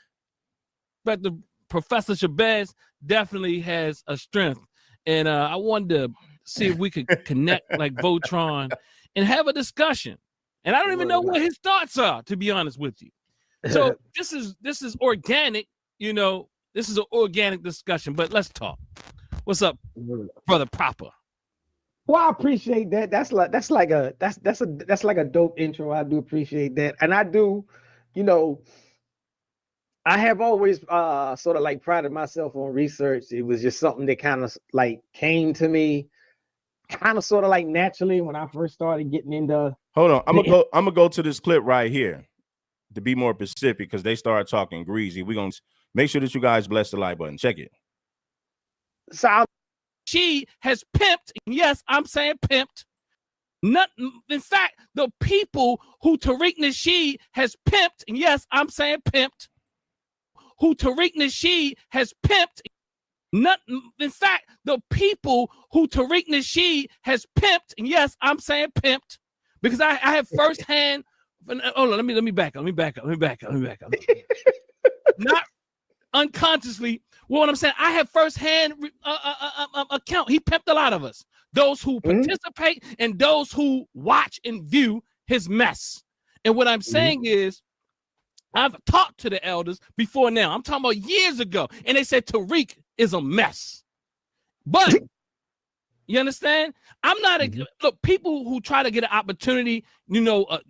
But the Professor Shabazz definitely has a strength. And I wanted to see if we could connect like Voltron and have a discussion. And I don't even know what his thoughts are, to be honest with you. So this is organic, you know, this is an organic discussion, but let's talk. What's up, brother Proper? Well, I appreciate that. That's like a dope intro. I do appreciate that. And I do, you know, I have always sort of like prided myself on research. It was just something that kind of like came to me kind of sort of like naturally when I first started getting into. Hold on. I'm gonna go to this clip right here to be more specific because they started talking greasy. We're gonna make sure that you guys bless the like button. Check it. So she has pimped. Yes, I'm saying pimped. In fact, the people who Tariq Nasheed has pimped. Yes, I'm saying pimped. Who Tariq Nasheed has pimped. In fact, the people who Tariq Nasheed has pimped. Yes, I'm saying pimped. Because I have firsthand hold on, let me back up. Not unconsciously. Well, what I'm saying, I have firsthand account. He pimped a lot of us. Those who participate and those who watch and view his mess. And what I'm saying is, I've talked to the elders before now. I'm talking about years ago. And they said Tariq is a mess. But you understand? I'm not look, people who try to get an opportunity, I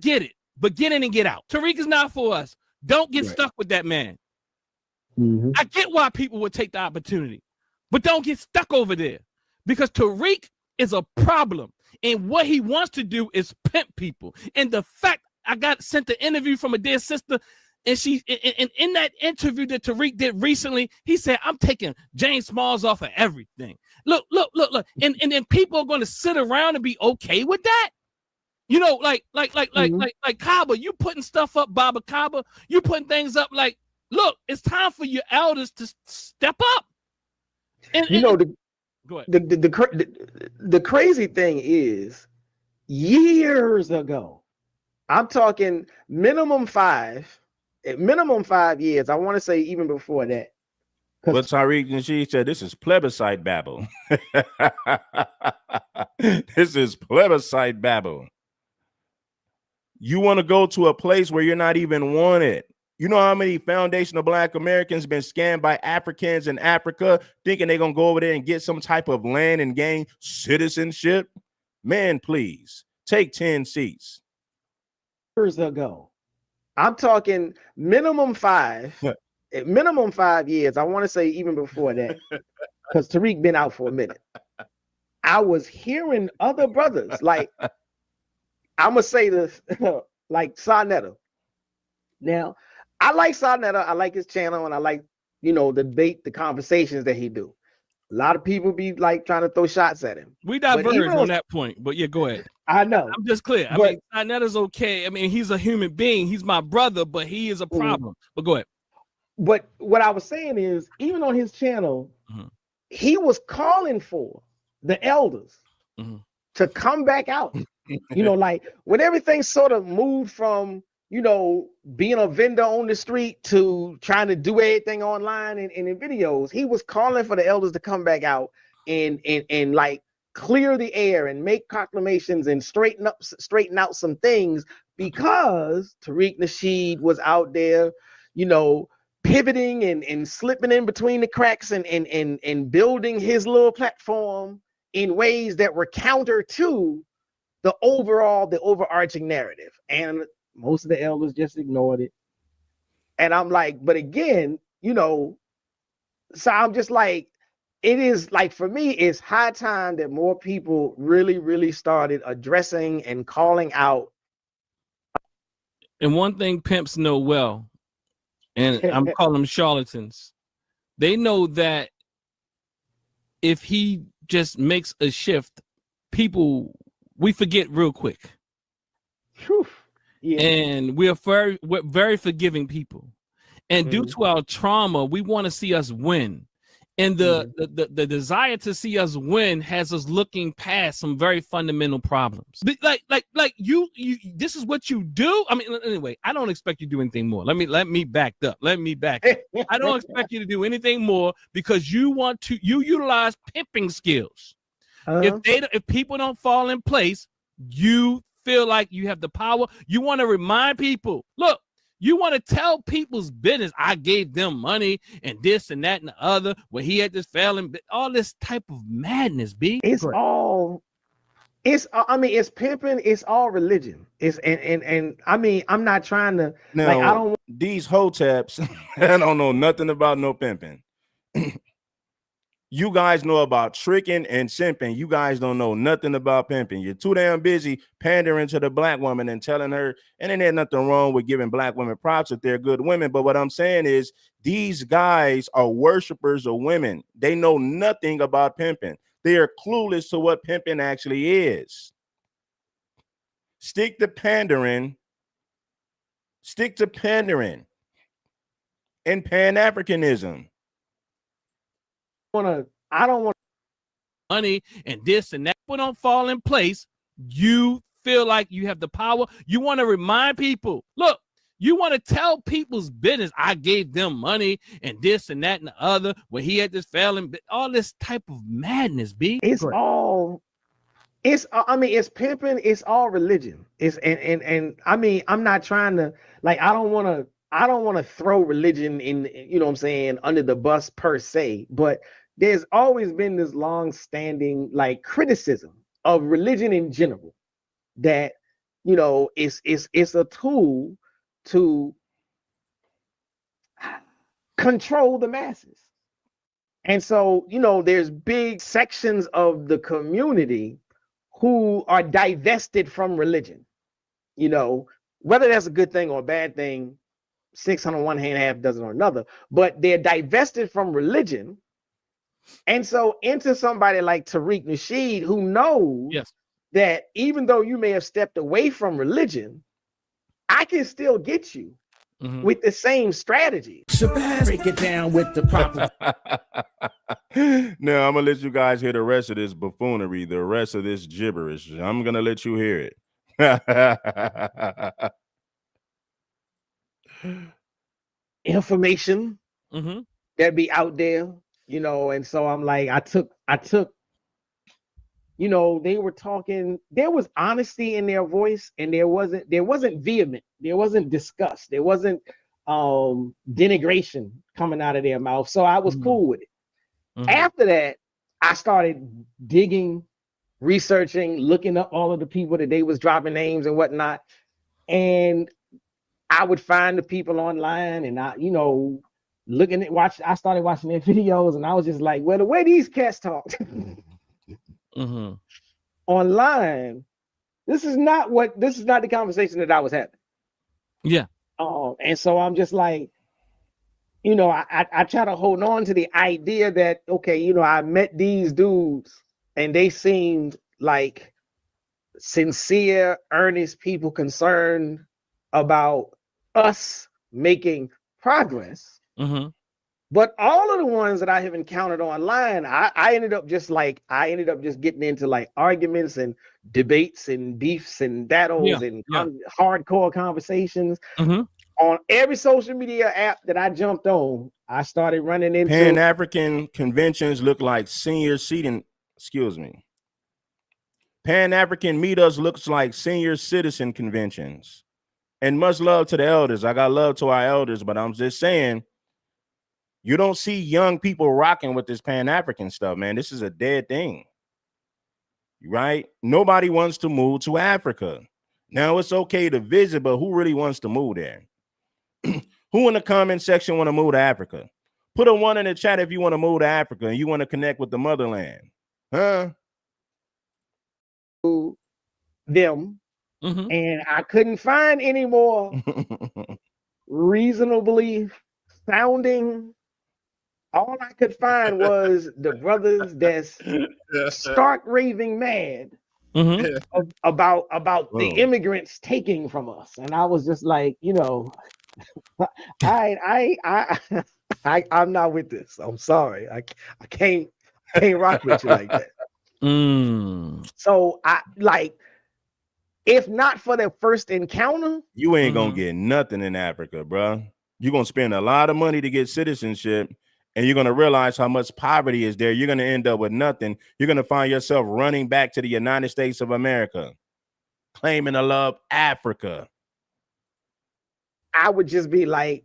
get it, but get in and get out. Tariq is not for us. Don't get stuck with that man. I get why people would take the opportunity, but don't get stuck over there because Tariq is a problem. And what he wants to do is pimp people. And the fact I got sent the interview from a dear sister, and in that interview that Tariq did recently, he said, I'm taking James Smalls off of everything. Look. And then people are going to sit around and be okay with that. You know, like Kaba, you putting stuff up, Baba Kaba, you putting things up like, look, it's time for your elders to step up. And go ahead. The crazy thing is, years ago, I'm talking minimum 5 years. I want to say even before that. But Tariq Nasheed said, this is plebiscite babble. This is plebiscite babble. You want to go to a place where you're not even wanted. You know how many foundational Black Americans been scammed by Africans in Africa thinking they're going to go over there and get some type of land and gain citizenship? Man, please, take 10 seats. Years ago, I'm talking minimum 5 years. I want to say even before that, because Tariq been out for a minute. I was hearing other brothers, like, I'm going to say this, like Sarnetta. Now, I like Sarnetta. I like his channel, and I like, the debate, the conversations that he do. A lot of people be like trying to throw shots at him. We diverge on that point, but yeah, go ahead. I know. I'm just clear. I mean, Sarnetta's okay. I mean, he's a human being. He's my brother, but he is a problem. But go ahead. But what I was saying is, even on his channel, he was calling for the elders to come back out. Like when everything sort of moved from, being a vendor on the street to trying to do everything online and in videos, he was calling for the elders to come back out and like clear the air and make proclamations and straighten out some things, because Tariq Nasheed was out there, pivoting and slipping in between the cracks and building his little platform in ways that were counter to the overarching narrative. And most of the elders just ignored it. And I'm like, but again, so I'm just like, it is like, for me, it's high time that more people really, really started addressing and calling out. And one thing pimps know well, and I'm calling them charlatans, they know that if he just makes a shift, we forget real quick. Whew. Yeah. And we're very forgiving people. And due to our trauma, we want to see us win. And the desire to see us win has us looking past some very fundamental problems. Like you this is what you do. I mean, anyway, I don't expect you to do anything more. Let me back up. I don't expect you to do anything more, because you utilize pimping skills. If people don't fall in place, you feel like you have the power. You want to remind people, look, you want to tell people's business. I gave them money and this and that and the other when he had this failing, all this type of madness, B. It's pimping. It's all religion. And I mean, I'm not trying to, now, these hoteps, I don't know nothing about no pimping. You guys know about tricking and simping. You guys don't know nothing about pimping. You're too damn busy pandering to the Black woman and telling her, and then there's nothing wrong with giving Black women props if they're good women. But what I'm saying is, these guys are worshipers of women. They know nothing about pimping. They are clueless to what pimping actually is. Stick to pandering and Pan-Africanism. I don't want money and this and that. But don't fall in place, you feel like you have the power. You want to remind people, look, you want to tell people's business. I gave them money and this and that and the other when he had this failing, all this type of madness, B. It's all, I mean, it's pimping, it's all religion. It's and I mean, I'm not trying to, like, I don't want to throw religion in, you know what I'm saying, under the bus per se, but there's always been this long-standing like criticism of religion in general, that, you know, it's a tool to control the masses. And so, you know, there's big sections of the community who are divested from religion. You know, whether that's a good thing or a bad thing, 600 on one hand, half dozen on another, but they're divested from religion. And so into somebody like Tariq Nasheed, who knows that even though you may have stepped away from religion, I can still get you with the same strategy. Break it down with the proper. Now, I'm going to let you guys hear the rest of this buffoonery, the rest of this gibberish. I'm going to let you hear it. Information that be out there, you know, and so I'm like, I took, you know, they were talking, there was honesty in their voice, and there wasn't vehement, there wasn't disgust, there wasn't denigration coming out of their mouth. So I was cool with it. After that, I started digging, researching, looking up all of the people that they was dropping names and whatnot. And I would find the people online, and I, you know, I started watching their videos, and I was just like, well, the way these cats talk online, this is not the conversation that I was having. Yeah. And so I'm just like, you know, I try to hold on to the idea that, okay, you know, I met these dudes and they seemed like sincere, earnest people concerned about us making progress. But all of the ones that I have encountered online, I ended up just getting into like arguments and debates and beefs and battles and hardcore conversations. On every social media app that I jumped on, I started running into Pan-African conventions look like senior seating. Excuse me. Pan-African meetups looks like senior citizen conventions. And much love to the elders. I got love to our elders, but I'm just saying, you don't see young people rocking with this Pan-African stuff, man. This is a dead thing, right? Nobody wants to move to Africa. Now, it's okay to visit, but who really wants to move there? Who in the comment section want to move to Africa? Put a 1 in the chat if you want to move to Africa and you want to connect with the motherland. Huh? Them. And I couldn't find any more reasonably sounding. All I could find was the brothers that's stark raving mad about the immigrants taking from us. And I was just like, you know, I'm not with this. I'm sorry. I can't rock with you like that. So I like, if not for their first encounter, you ain't gonna get nothing in Africa, bro. You're gonna spend a lot of money to get citizenship, and you're gonna realize how much poverty is there. You're gonna end up with nothing. You're gonna find yourself running back to the United States of America, claiming to love Africa. I would just be like,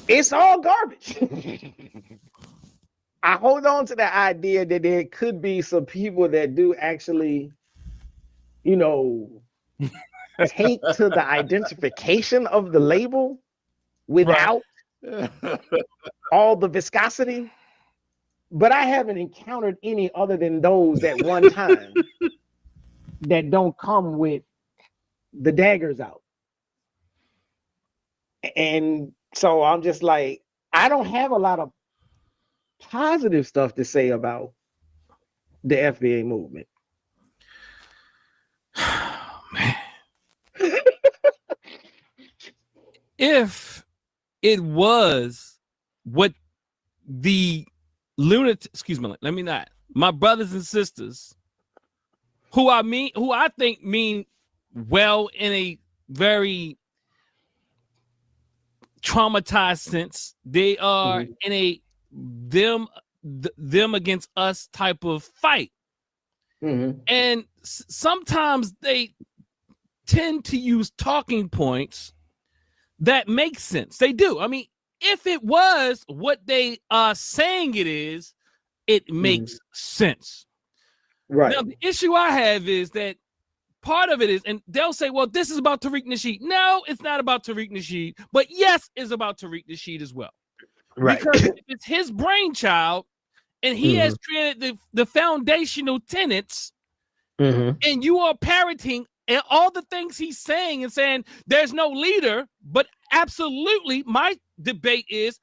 it's all garbage. I hold on to the idea that there could be some people that do actually, you know, take to the identification of the label without all the viscosity. But I haven't encountered any other than those at one time that don't come with the daggers out. And so I'm just like, I don't have a lot of positive stuff to say about the FBA movement. Man. If it was what the lunatic, excuse me, let me not, my brothers and sisters who I think mean well in a very traumatized sense. They are in a them against us type of fight. And sometimes they tend to use talking points that make sense. They do. I mean, if it was what they are saying it is, it makes sense. Right. Now, the issue I have is that part of it is, and they'll say, well, this is about Tariq Nasheed. No, it's not about Tariq Nasheed, but yes, it's about Tariq Nasheed as well. Right. Because it's his brainchild, and he has created the foundational tenets, and you are parroting all the things he's saying and saying there's no leader, but absolutely, my debate is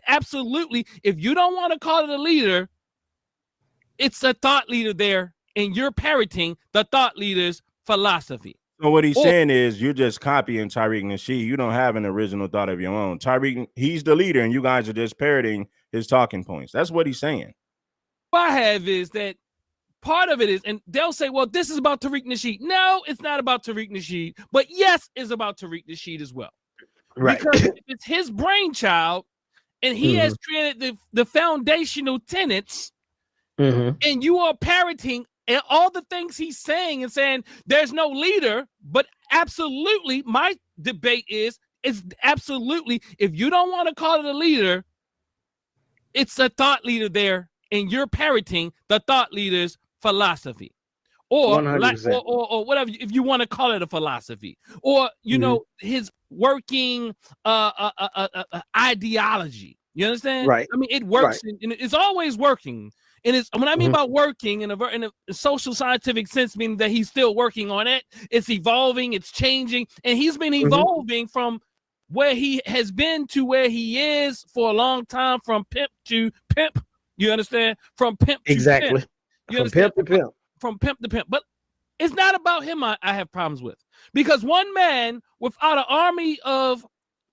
absolutely, if you don't want to call it a leader, it's a thought leader there, and you're parroting the thought leader's philosophy. So what he's saying is you're just copying Tariq Nasheed. You don't have an original thought of your own. Tariq, he's the leader, and you guys are just parroting his talking points. That's what he's saying. What I have is that part of it is, and they'll say, well, this is about Tariq Nasheed. No, it's not about Tariq Nasheed, but yes, it's about Tariq Nasheed as well. Right. Because it's his brainchild, and he has created the foundational tenets, and you are parroting all the things he's saying and saying there's no leader, but absolutely, my debate is absolutely, if you don't want to call it a leader, it's a thought leader there, and you're parroting the thought leader's philosophy. Or or whatever, if you want to call it a philosophy, or you know, his working ideology. You understand? Right. I mean, it works, and it's always working. And it's when I mean about working in a social scientific sense, meaning that he's still working on it. It's evolving, it's changing, and he's been evolving from where he has been to where he is for a long time, from pimp to pimp. You understand? From pimp to pimp. You understand? Pimp to pimp. From pimp to pimp. But it's not about him I have problems with, because one man without an army of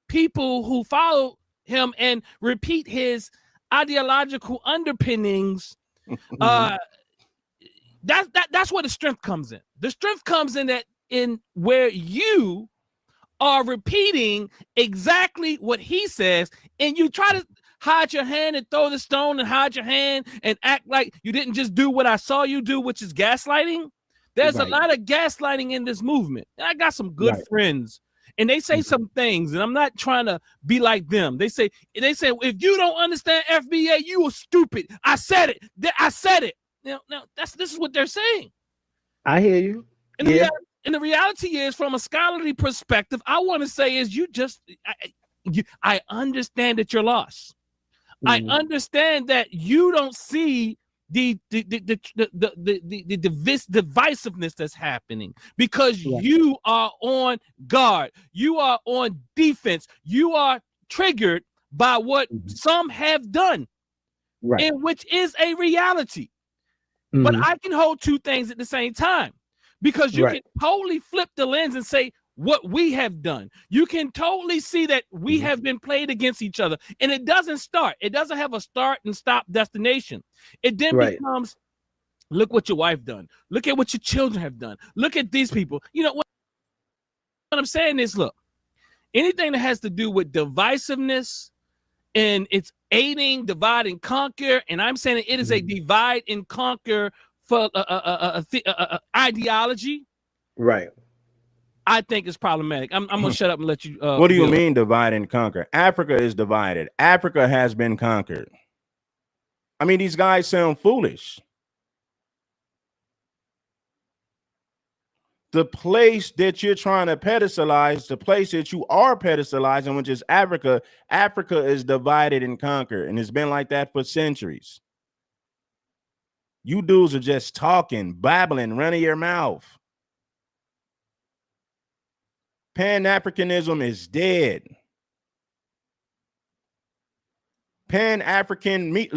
people who follow him and repeat his ideological underpinnings, that's where the strength comes in. The strength comes in that in where you are repeating exactly what he says, and you try to hide your hand and throw the stone and hide your hand and act like you didn't just do what I saw you do, which is gaslighting. There's a lot of gaslighting in this movement. And I got some good friends, and they say some things, and I'm not trying to be like them. They say, if you don't understand FBA, you are stupid. I said it. I said it. Now this is what they're saying. I hear you. And the reality is, from a scholarly perspective, I want to say is I understand that you're lost. I understand that you don't see the divisiveness that's happening, because you are on guard. You are on defense. You are triggered by what some have done, and which is a reality. But I can hold two things at the same time, because you can totally flip the lens and say what we have done. You can totally see that we have been played against each other, and it doesn't start. It doesn't have a start and stop destination. It then becomes, look what your wife done. Look at what your children have done. Look at these people. You know what I'm saying is, look, anything that has to do with divisiveness, and it's aiding, divide, and conquer, and I'm saying it is a divide and conquer for ideology. Right. I think it's problematic. I'm gonna shut up and let you. What do you mean divide and conquer? Africa is divided. Africa has been conquered. I mean, these guys sound foolish. The place that you're trying to pedestalize, the place that you are pedestalizing, which is Africa, Africa is divided and conquered, and it's been like that for centuries. You dudes are just talking, babbling, running your mouth. Pan-Africanism is dead. Pan-African meet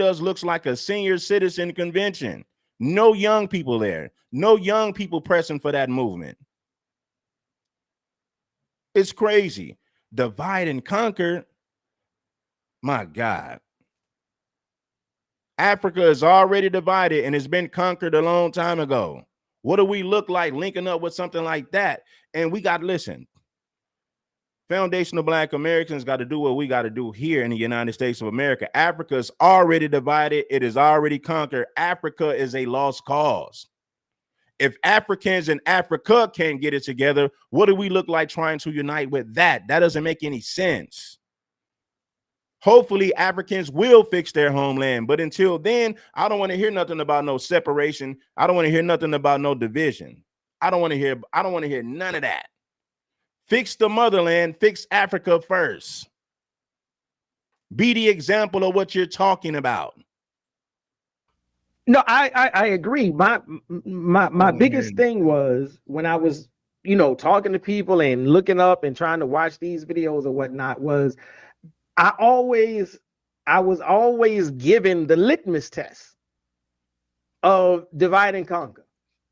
us looks like a senior citizen convention. No young people there. No young people pressing for that movement. It's crazy. Divide and conquer. My God. Africa is already divided and it's been conquered a long time ago. What do we look like linking up with something like that? And we got to listen. Foundational Black Americans got to do what we got to do here in the United States of America. Africa is already divided. It is already conquered. Africa is a lost cause. If Africans in Africa can't get it together, what do we look like trying to unite with that? That doesn't make any sense. Hopefully Africans will fix their homeland. But until then, I don't want to hear nothing about no separation. I don't want to hear nothing about no division. I don't want to hear none of that. Fix the motherland, fix Africa first. Be the example of what you're talking about. No, I agree. My biggest thing was when I was, talking to people and looking up and trying to watch these videos or whatnot, was I was always given the litmus test of divide and conquer.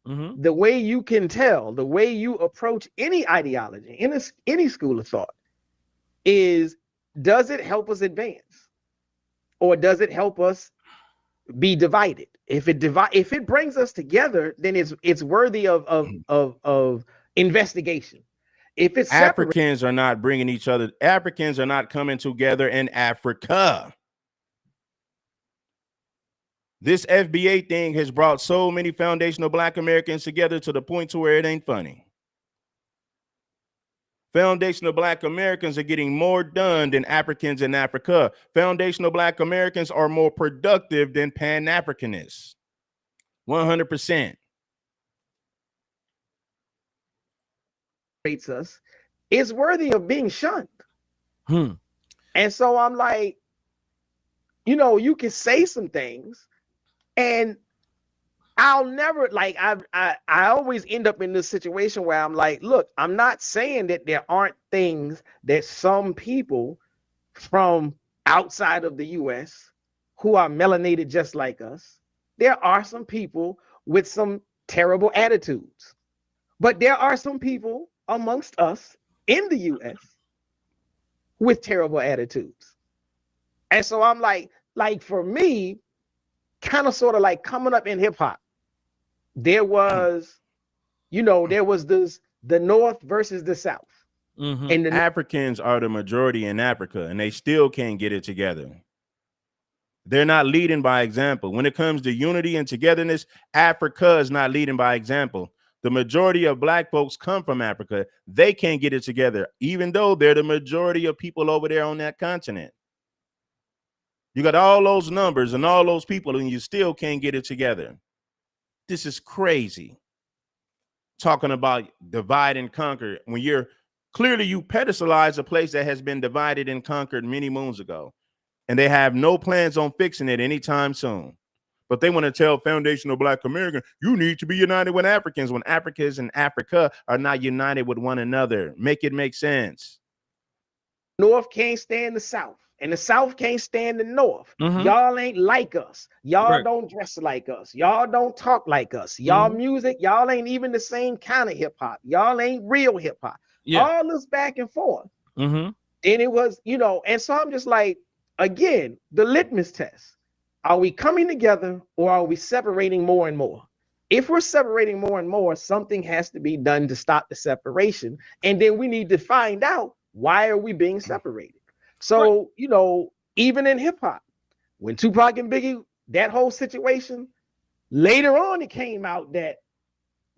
Mm-hmm. The way you can tell, the way you approach any ideology in any school of thought is, does it help us advance or does it help us be divided? If it brings us together, then it's worthy of investigation. If it's Africans are not bringing each other, Africans are not coming together in Africa. This FBA thing has brought so many foundational Black Americans together to the point to where it ain't funny. Foundational Black Americans are getting more done than Africans in Africa. Foundational Black Americans are more productive than Pan-Africanists. 100%. Us is worthy of being shunned. And so I'm like, you can say some things and I'll never, like, I always end up in this situation where I'm like, look, I'm not saying that there aren't things that some people from outside of the US who are melanated just like us, there are some people with some terrible attitudes, but there are some people amongst us in the US with terrible attitudes. And so I'm like for me, kind of sort of like coming up in hip hop, there was the North versus the South. Mm-hmm. And the Africans are the majority in Africa and they still can't get it together. They're not leading by example. When it comes to unity and togetherness, Africa is not leading by example. The majority of Black folks come from Africa. They can't get it together, even though they're the majority of people over there on that continent. You got all those numbers and all those people, and you still can't get it together. This is crazy. Talking about divide and conquer when you're clearly you pedestalize a place that has been divided and conquered many moons ago, and they have no plans on fixing it anytime soon. But they want to tell foundational Black American, you need to be united with Africans when Africans in Africa are not united with one another. Make it make sense. North can't stand the South, and the South can't stand the North. Mm-hmm. Y'all ain't like us. Y'all don't dress like us. Y'all don't talk like us. Y'all music, y'all ain't even the same kind of hip hop. Y'all ain't real hip hop. Yeah. All this back and forth. Mm-hmm. And it was, and so I'm just like, again, the litmus test. Are we coming together or are we separating more and more? If we're separating more and more, something has to be done to stop the separation. And then we need to find out, why are we being separated? So, even in hip hop, when Tupac and Biggie, that whole situation, later on, it came out that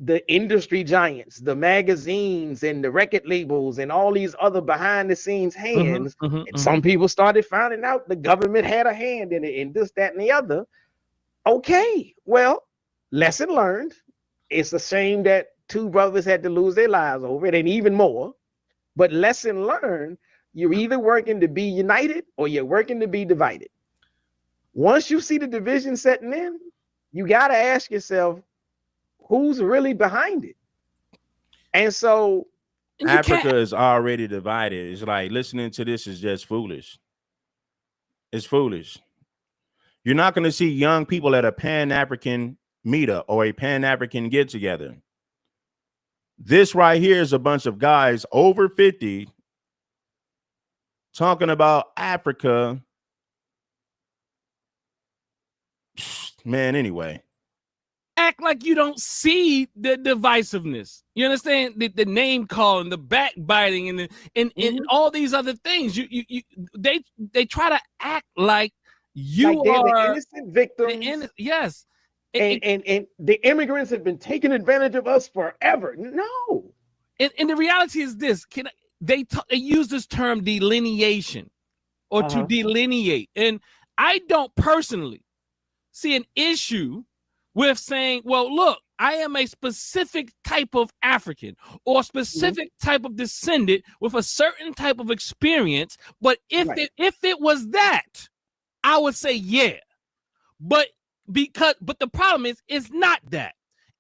the industry giants, the magazines and the record labels and all these other behind the scenes hands, some people started finding out the government had a hand in it and this, that, and the other. Okay, well, lesson learned. It's a shame that two brothers had to lose their lives over it and even more. But lesson learned, you're either working to be united or you're working to be divided. Once you see the division setting in, you got to ask yourself, who's really behind it? And so Africa is already divided. It's like listening to this is just foolish. It's foolish. You're not going to see young people at a Pan-African meetup or a Pan-African get-together. This right here is a bunch of guys over 50 talking about Africa Man, anyway. Act like you don't see the divisiveness. You understand the name calling, the backbiting, and all these other things. They try to act like you like they're are the innocent victims. Yes. And the immigrants have been taking advantage of us forever. No. And the reality is this: they use this term delineation, or to delineate, and I don't personally see an issue with saying, well, look, I am a specific type of African or specific type of descendant with a certain type of experience. But if it was that, I would say, yeah. But the problem is, it's not that.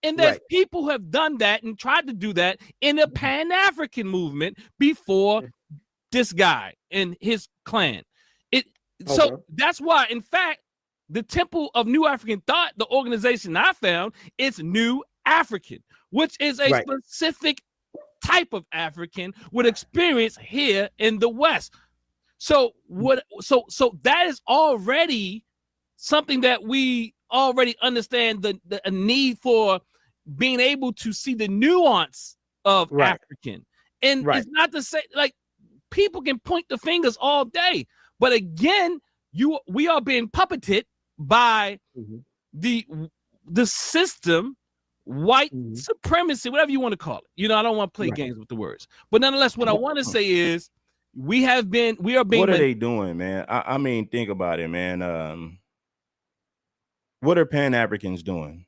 And there's people who have done that and tried to do that in the Pan-African movement before this guy and his clan. So that's why, in fact, the Temple of New African Thought, the organization I found, is New African, which is a specific type of African with experience here in the West. So that is already something that we already understand the need for being able to see the nuance of African. And it's not to say, like, people can point the fingers all day, but again, we are being puppeted by the system, white supremacy, whatever you want to call it. I don't want to play games with the words, but nonetheless, what I want to say is we are being. What are they doing, man? I mean, think about it, man. What are Pan-Africans doing?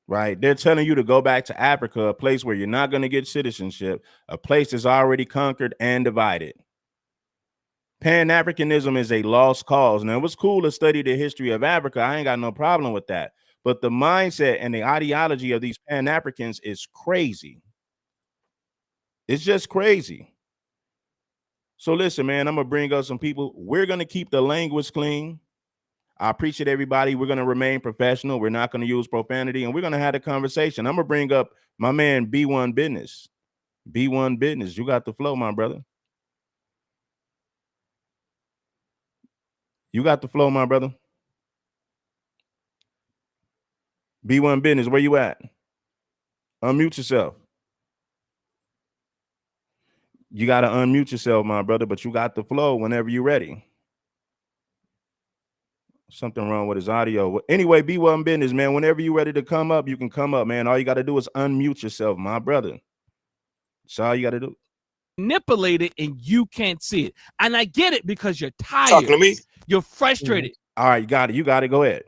Right? They're telling you to go back to Africa, a place where you're not going to get citizenship, a place that's already conquered and divided. Pan-Africanism is a lost cause. Now, it was cool to study the history of Africa. I ain't got no problem with that. But the mindset and the ideology of these Pan-Africans is crazy. It's just crazy. So listen, man, I'm going to bring up some people. We're going to keep the language clean. I appreciate everybody. We're going to remain professional. We're not going to use profanity, and we're going to have a conversation. I'm going to bring up my man, B1 Business. B1 Business, you got the flow, my brother. You got the flow, my brother. B1 Business, where you at? Unmute yourself. You got to unmute yourself, my brother, but you got the flow whenever you're ready. Something wrong with his audio. Anyway, B1 Business, man, whenever you're ready to come up, you can come up, man. All you got to do is unmute yourself, my brother. That's all you got to do. Manipulate it, and you can't see it. And I get it, because you're tired. Talking to me? You're frustrated. All right, you got it. You got it. Go ahead.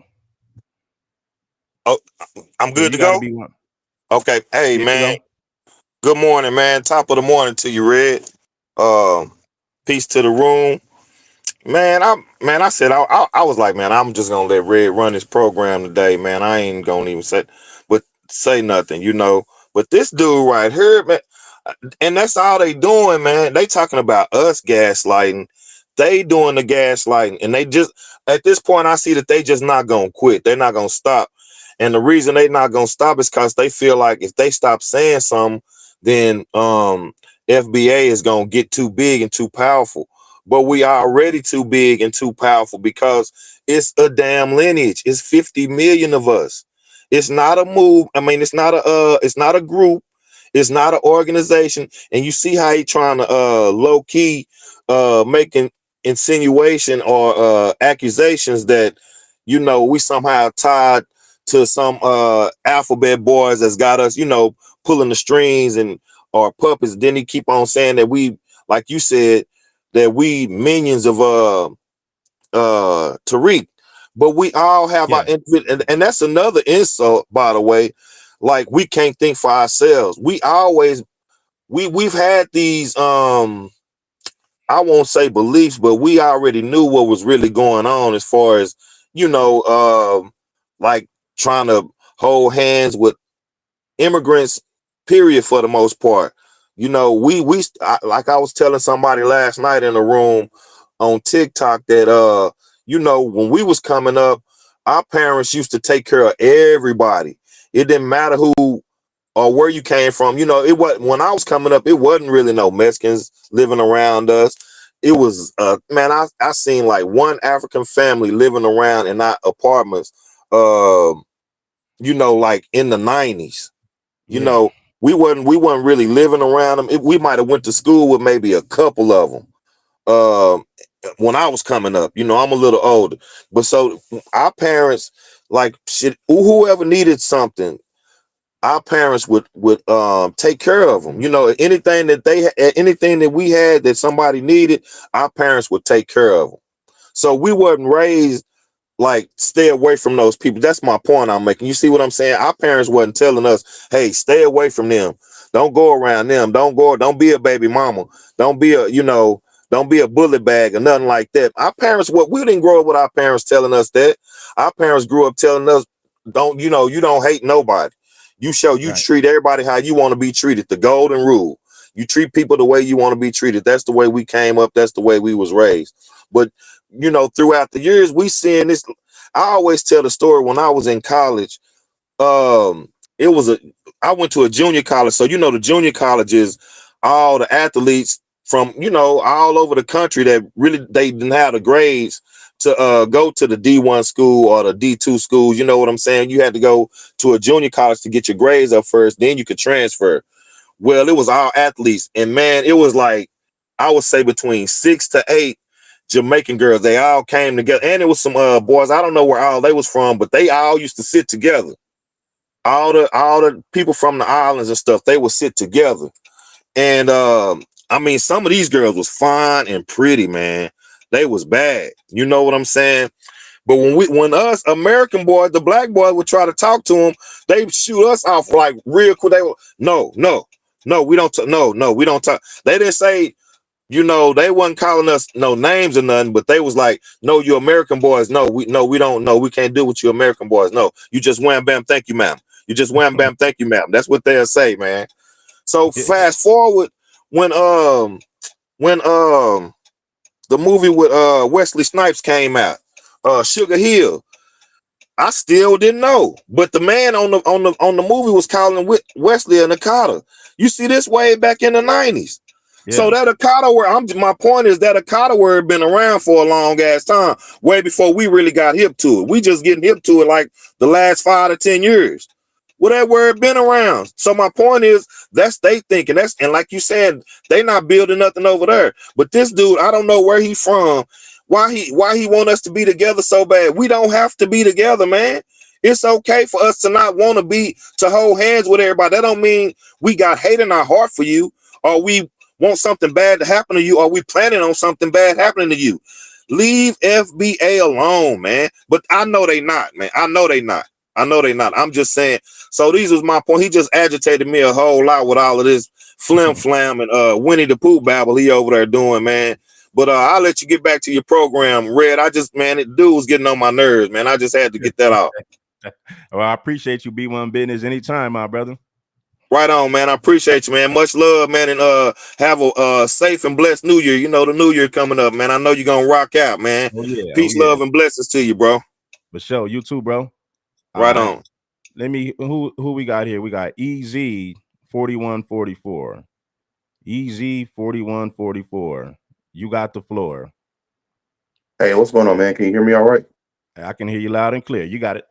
Oh, I'm good to go? Okay. Hey, man. Good morning, man. Top of the morning to you, Red. Peace to the room. Man, I said I was like, man, I'm just gonna let Red run this program today, man. I ain't gonna even say nothing, But this dude right here, man, and that's all they doing, man. They talking about us gaslighting. They doing the gaslighting, and they just, at this point, I see that they just not gonna quit. They're not gonna stop. And the reason they not gonna stop is because they feel like if they stop saying something, then FBA is gonna get too big and too powerful. But we are already too big and too powerful, because it's a damn lineage. It's 50 million of us. It's not a move. I mean, it's not a group. It's not an organization. And you see how he trying to low key making insinuation or accusations that we somehow tied to some alphabet boys that's got us, pulling the strings and or puppets. Then he keep on saying that we, like you said, that we minions of Tariq, but we all have our and that's another insult, by the way. Like, we can't think for ourselves. We've had these I won't say beliefs, but we already knew what was really going on, as far as like trying to hold hands with immigrants, period, for the most part. Like I was telling somebody last night in a room on TikTok that when we was coming up, our parents used to take care of everybody. It didn't matter who or where you came from. It wasn't, when I was coming up, it wasn't really no Mexicans living around us. it was man, I seen like one African family living around in our apartments, you know, like in the 90s. You know, we wasn't really living around them. We might have went to school with maybe a couple of them. When I was coming up, you know, I'm a little older, but so our parents, like shit, whoever needed something, our parents would take care of them. You know, anything that we had that somebody needed, our parents would take care of them. So we wasn't raised like stay away from those people. That's my point I'm making. You see what I'm saying? Our parents wasn't telling us, hey, stay away from them. Don't go around them. Don't be a baby mama. Don't be don't be a bully bag or nothing like that. Our parents, we didn't grow up with our parents telling us that. Our parents grew up telling us, you don't hate nobody. You treat everybody how you want to be treated. The golden rule. You treat people the way you want to be treated. That's the way we came up. That's the way we was raised. But you know, throughout the years, we seeing this. I always tell the story when I was in college. I went to a junior college. So, you know, the junior colleges, all the athletes from, you know, all over the country that really, they didn't have the grades to go to the D1 school or the D2 schools. You know what I'm saying? You had to go to a junior college to get your grades up first. Then you could transfer. Well, it was all athletes. And man, it was like, I would say between 6 to 8 Jamaican girls. They all came together. And it was some boys. I don't know where all they was from, but they all used to sit together. All the people from the islands and stuff, they would sit together. And I mean, some of these girls was fine and pretty, man. They was bad. You know what I'm saying? But when us American boys, the black boys would try to talk to them, they shoot us off like real quick. They were, no, we don't we don't talk. They didn't say, you know, they wasn't calling us no names or nothing, but they was like, no, you American boys, we don't know. We can't deal with you American boys. No, you just wham bam, thank you, ma'am. You just wham bam, thank you, ma'am. That's what they'll say, man. So fast forward when the movie with Wesley Snipes came out, Sugar Hill. I still didn't know, but the man on the movie was calling Wesley a Nakata. You see this way back in the 90s. So that Akata word, my point is that Akata word been around for a long ass time, way before we really got hip to it. We just getting hip to it like the last 5 to 10 years. Well, that word been around. So my point is that's they thinking. And like you said, they not building nothing over there. But this dude, I don't know where he from. Why he want us to be together so bad? We don't have to be together, man. It's okay for us to not want to hold hands with everybody. That don't mean we got hate in our heart for you, or we want something bad to happen to you, or we planning on something bad happening to you. Leave FBA alone, man. But I know they not, man. I know they not. I'm just saying. So these was my point. He just agitated me a whole lot with all of this flim flam and Winnie the Pooh babble he over there doing, man. But I'll let you get back to your program, Red. It dude was getting on my nerves, man. I just had to get that out. Well, I appreciate you. B1 Business anytime, my brother. Right on, man. I appreciate you, man. Much love, man, and have a safe and blessed New Year. You know the New Year coming up, man. I know you're gonna rock out, man. Peace, love, and blessings to you, bro. For sure, you too, bro. Right on. Let me who we got here? We got EZ 4144. EZ 4144. You got the floor. Hey, what's going on, man? Can you hear me all right? I can hear you loud and clear. You got it.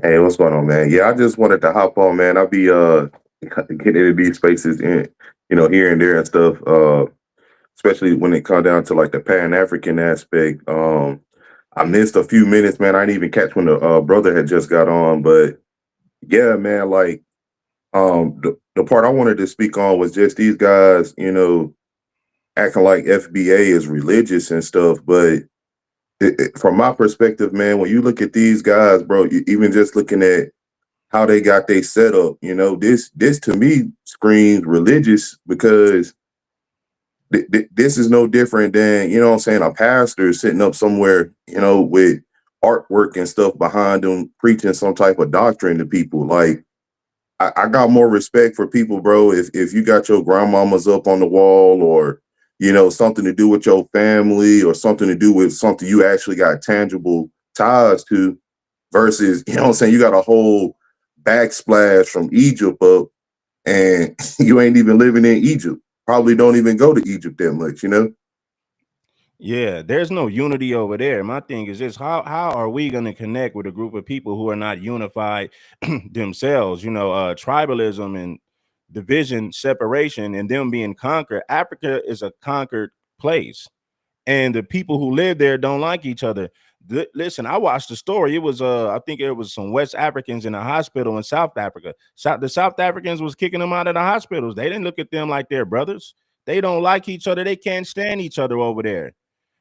Hey, what's going on, man? Yeah, I just wanted to hop on, man. I'll be getting into these spaces in, here and there and stuff. Especially when it comes down to like the Pan-African aspect. I missed a few minutes, man. I didn't even catch when the brother had just got on, but yeah, man, like the part I wanted to speak on was just these guys, acting like FBA is religious and stuff, but from my perspective, man, when you look at these guys, bro, even just looking at how they got they set up, this to me screams religious because this is no different than, what I'm saying, a pastor sitting up somewhere, with artwork and stuff behind them, preaching some type of doctrine to people. Like, I got more respect for people, bro, if you got your grandmamas up on the wall or, something to do with your family or something to do with something you actually got tangible ties to versus, you got a whole backsplash from Egypt up and you ain't even living in Egypt. Probably don't even go to Egypt that much, Yeah, there's no unity over there. My thing is just how are we going to connect with a group of people who are not unified themselves? Tribalism and division, separation, and them being conquered. Africa is a conquered place, and the people who live there don't like each other. Listen, I watched the story. It was I think it was some West Africans in a hospital in South Africa. The South Africans was kicking them out of the hospitals. They didn't look at them like they're brothers. They don't like each other. They can't stand each other over there.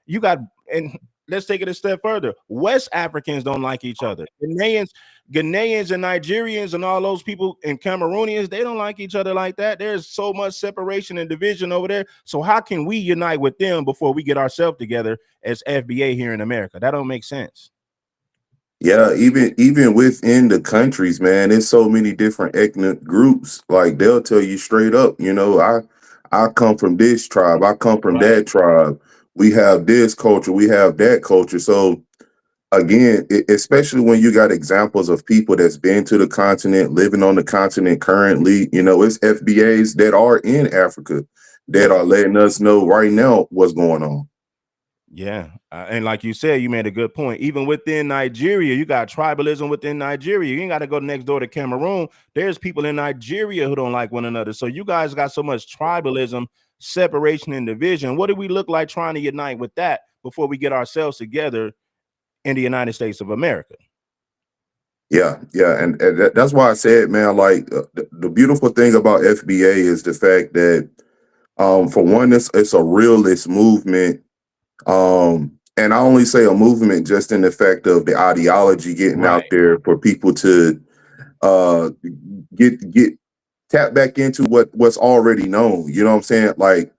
You got, and let's take it a step further. West Africans don't like each other. Ghanaians and Nigerians and all those people and Cameroonians, they don't like each other like that. There's so much separation and division over there. So how can we unite with them before we get ourselves together as FBA here in America? That don't make sense. Yeah, even within the countries, man, there's so many different ethnic groups. Like they'll tell you straight up, I come from this tribe, I come from that tribe. We have this culture, we have that culture. So again, especially when you got examples of people that's been to the continent, living on the continent currently, it's FBAs that are in Africa that are letting us know right now what's going on. Yeah. And like you said, you made a good point. Even within Nigeria, you got tribalism within Nigeria. You ain't got to go next door to Cameroon. There's people in Nigeria who don't like one another. So you guys got so much tribalism, separation, and division. What do we look like trying to unite with that before we get ourselves together in the United States of America? Yeah, and that's why I said, man, like the beautiful thing about FBA is the fact that, for one, it's a realist movement. And I only say a movement just in the fact of the ideology getting out there for people to get tap back into what's already known. You know what I'm saying? Like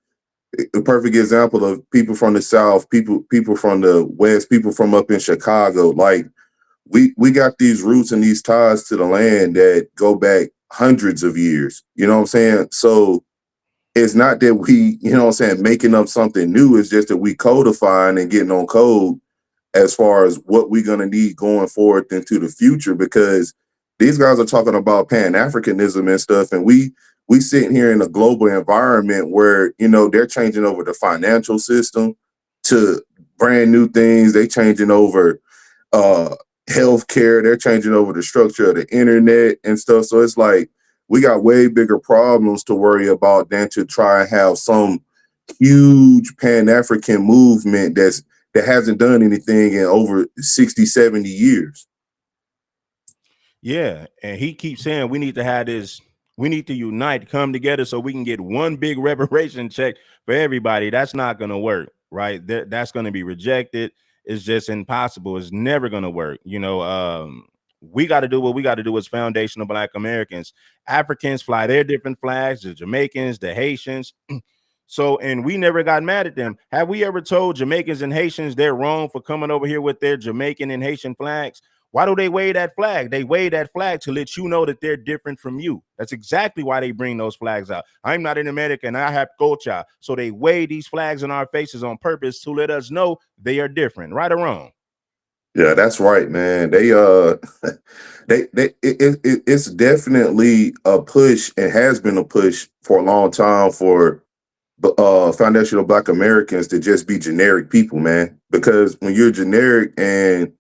a perfect example of people from the South, people from the West, people from up in Chicago. Like we got these roots and these ties to the land that go back hundreds of years. You know what I'm saying? So it's not that we, making up something new. It's just that we codifying and getting on code as far as what we're going to need going forward into the future, because these guys are talking about Pan-Africanism and stuff. And we sitting here in a global environment where, they're changing over the financial system to brand new things. They changing over healthcare. They're changing over the structure of the internet and stuff. So it's like, we got way bigger problems to worry about than to try and have some huge Pan-African movement that hasn't done anything in over 60, 70 years. Yeah, and he keeps saying we need to have this, we need to unite, come together so we can get one big reparation check for everybody. That's not going to work, right? That's going to be rejected. It's just impossible. It's never going to work. We got to do what we got to do as foundational Black Americans. Africans fly their different flags, the Jamaicans, the Haitians. So, and we never got mad at them. Have we ever told Jamaicans and Haitians they're wrong for coming over here with their Jamaican and Haitian flags? Why do they wave that flag? They wave that flag to let you know that they're different from you. That's exactly why they bring those flags out. I'm not an American. I have culture. So they wave these flags in our faces on purpose to let us know they are different, right or wrong. Yeah, that's right, man. It's definitely a push and has been a push for a long time for foundational Black Americans to just be generic people, man. Because when you're generic and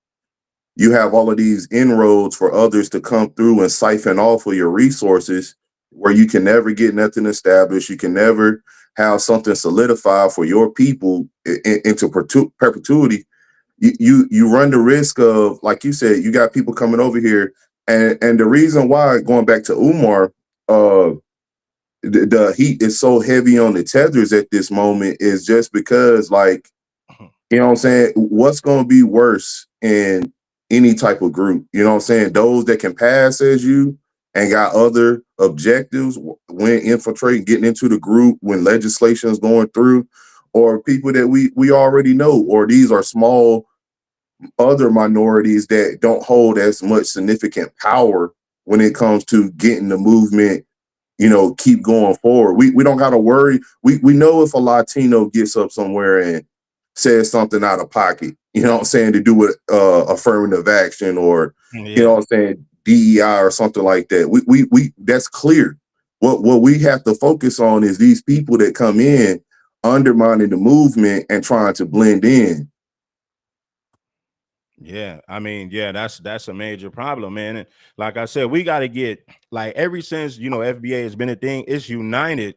you have all of these inroads for others to come through and siphon off of your resources, where you can never get nothing established, you can never have something solidified for your people into perpetuity. You run the risk of, like you said, you got people coming over here, and the reason why, going back to Umar, the heat is so heavy on the tethers at this moment is just because, like, you know what I'm saying, what's going to be worse in any type of group? You know what I'm saying? Those that can pass as you and got other objectives when infiltrating, getting into the group when legislation is going through, or people that we already know, or these are small other minorities that don't hold as much significant power when it comes to getting the movement, keep going forward. We don't got to worry. We know if a Latino gets up somewhere and says something out of pocket, you know what I'm saying, to do with affirmative action or, you know what I'm saying, DEI or something like that. We that's clear. What we have to focus on is these people that come in undermining the movement and trying to blend in. Yeah, I mean, yeah, that's a major problem, man. And like I said, we got to get, like, ever since, you know, FBA has been a thing, it's united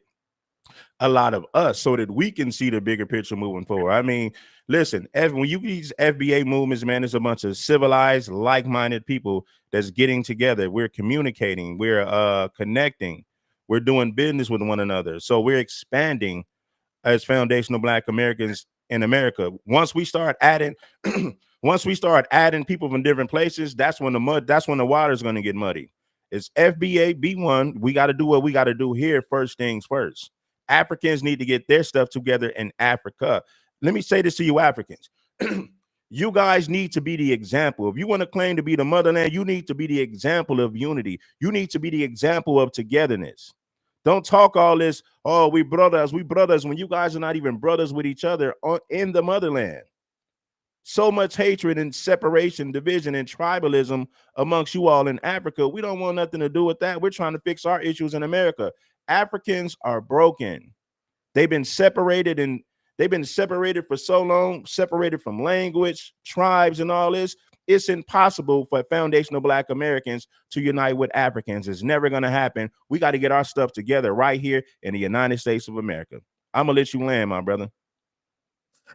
a lot of us so that we can see the bigger picture moving forward. I mean, listen, when you these FBA movements, man, it's a bunch of civilized, like-minded people that's getting together. We're communicating, we're connecting, we're doing business with one another. So we're expanding as foundational Black Americans in America. Once we start adding once we start adding people from different places, that's when the water is going to get muddy. It's FBA B1. We got to do what we got to do here. First things first. Africans need to get their stuff together in Africa. Let me say this to you, Africans. You guys need to be the example. If you want to claim to be the motherland, you need to be the example of unity. You need to be the example of togetherness. Don't talk all this, oh, we brothers, when you guys are not even brothers with each other in the motherland. So much hatred and separation, division, and tribalism amongst you all in Africa. We don't want nothing to do with that. We're trying to fix our issues in America. Africans are broken. They've been separated for so long, separated from language, tribes, and all this. It's impossible for foundational Black Americans to unite with Africans. It's never going to happen. We got to get our stuff together right here in the United States of America. I'm going to let you land, my brother.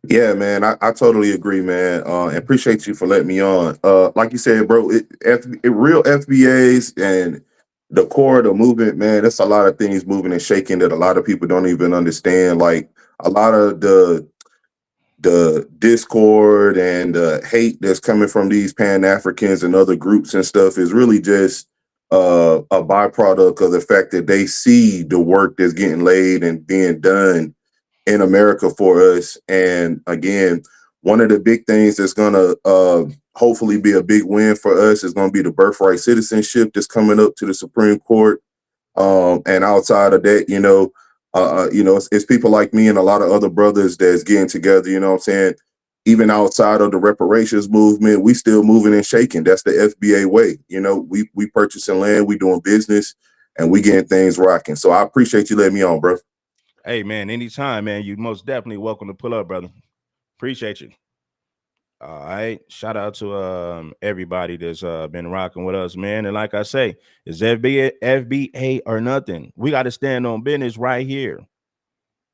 Yeah, man, I totally agree, man. And appreciate you for letting me on. Like you said, bro, real FBAs and the core of the movement, man, there's a lot of things moving and shaking that a lot of people don't even understand. Like a lot of the discord and hate that's coming from these Pan-Africans and other groups and stuff is really just a byproduct of the fact that they see the work that's getting laid and being done in America for us. And again, one of the big things that's gonna hopefully be a big win for us is gonna be the birthright citizenship that's coming up to the Supreme Court. And outside of that, it's people like me and a lot of other brothers that's getting together, you know what I'm saying? Even outside of the reparations movement, we still moving and shaking. That's the FBA way. You know, we purchasing land, we doing business, and we getting things rocking. So I appreciate you letting me on, bro. Hey, man, anytime, man. You most definitely welcome to pull up, brother. Appreciate you. All right. Shout out to everybody that's been rocking with us, man. And like I say, it's FBA or nothing. We got to stand on business right here.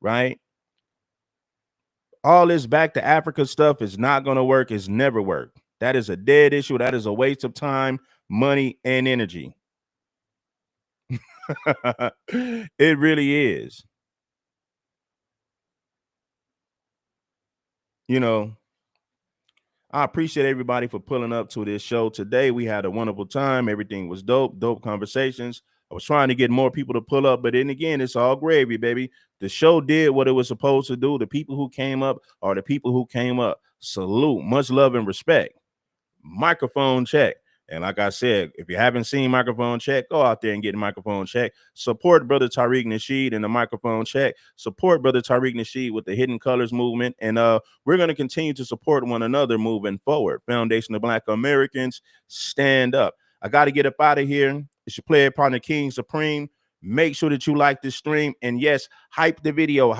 Right? All this back to Africa stuff is not going to work. It's never worked. That is a dead issue. That is a waste of time, money, and energy. It really is. You know, I appreciate everybody for pulling up to this show today. We had a wonderful time. Everything was dope conversations. I was trying to get more people to pull up, but then again, it's all gravy, baby. The show did what it was supposed to do. The people who came up are the people who came up. Salute, much love and respect. Microphone check. And like I said, if you haven't seen Microphone Check, go out there and get Microphone Check. Support Brother Tariq Nasheed and the Microphone Check. Support Brother Tariq Nasheed with the Hidden Colors movement. And we're going to continue to support one another moving forward. Foundation of Black Americans, stand up. I got to get up out of here. It's your player partner, King Supreme. Make sure that you like this stream. And yes, hype the video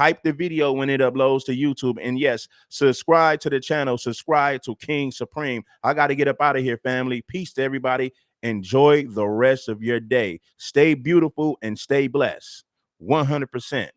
when it uploads to YouTube. And yes, subscribe to the channel. Subscribe to King Supreme. I got to get up out of here, family. Peace to everybody. Enjoy the rest of your day. Stay beautiful and stay blessed. 100%.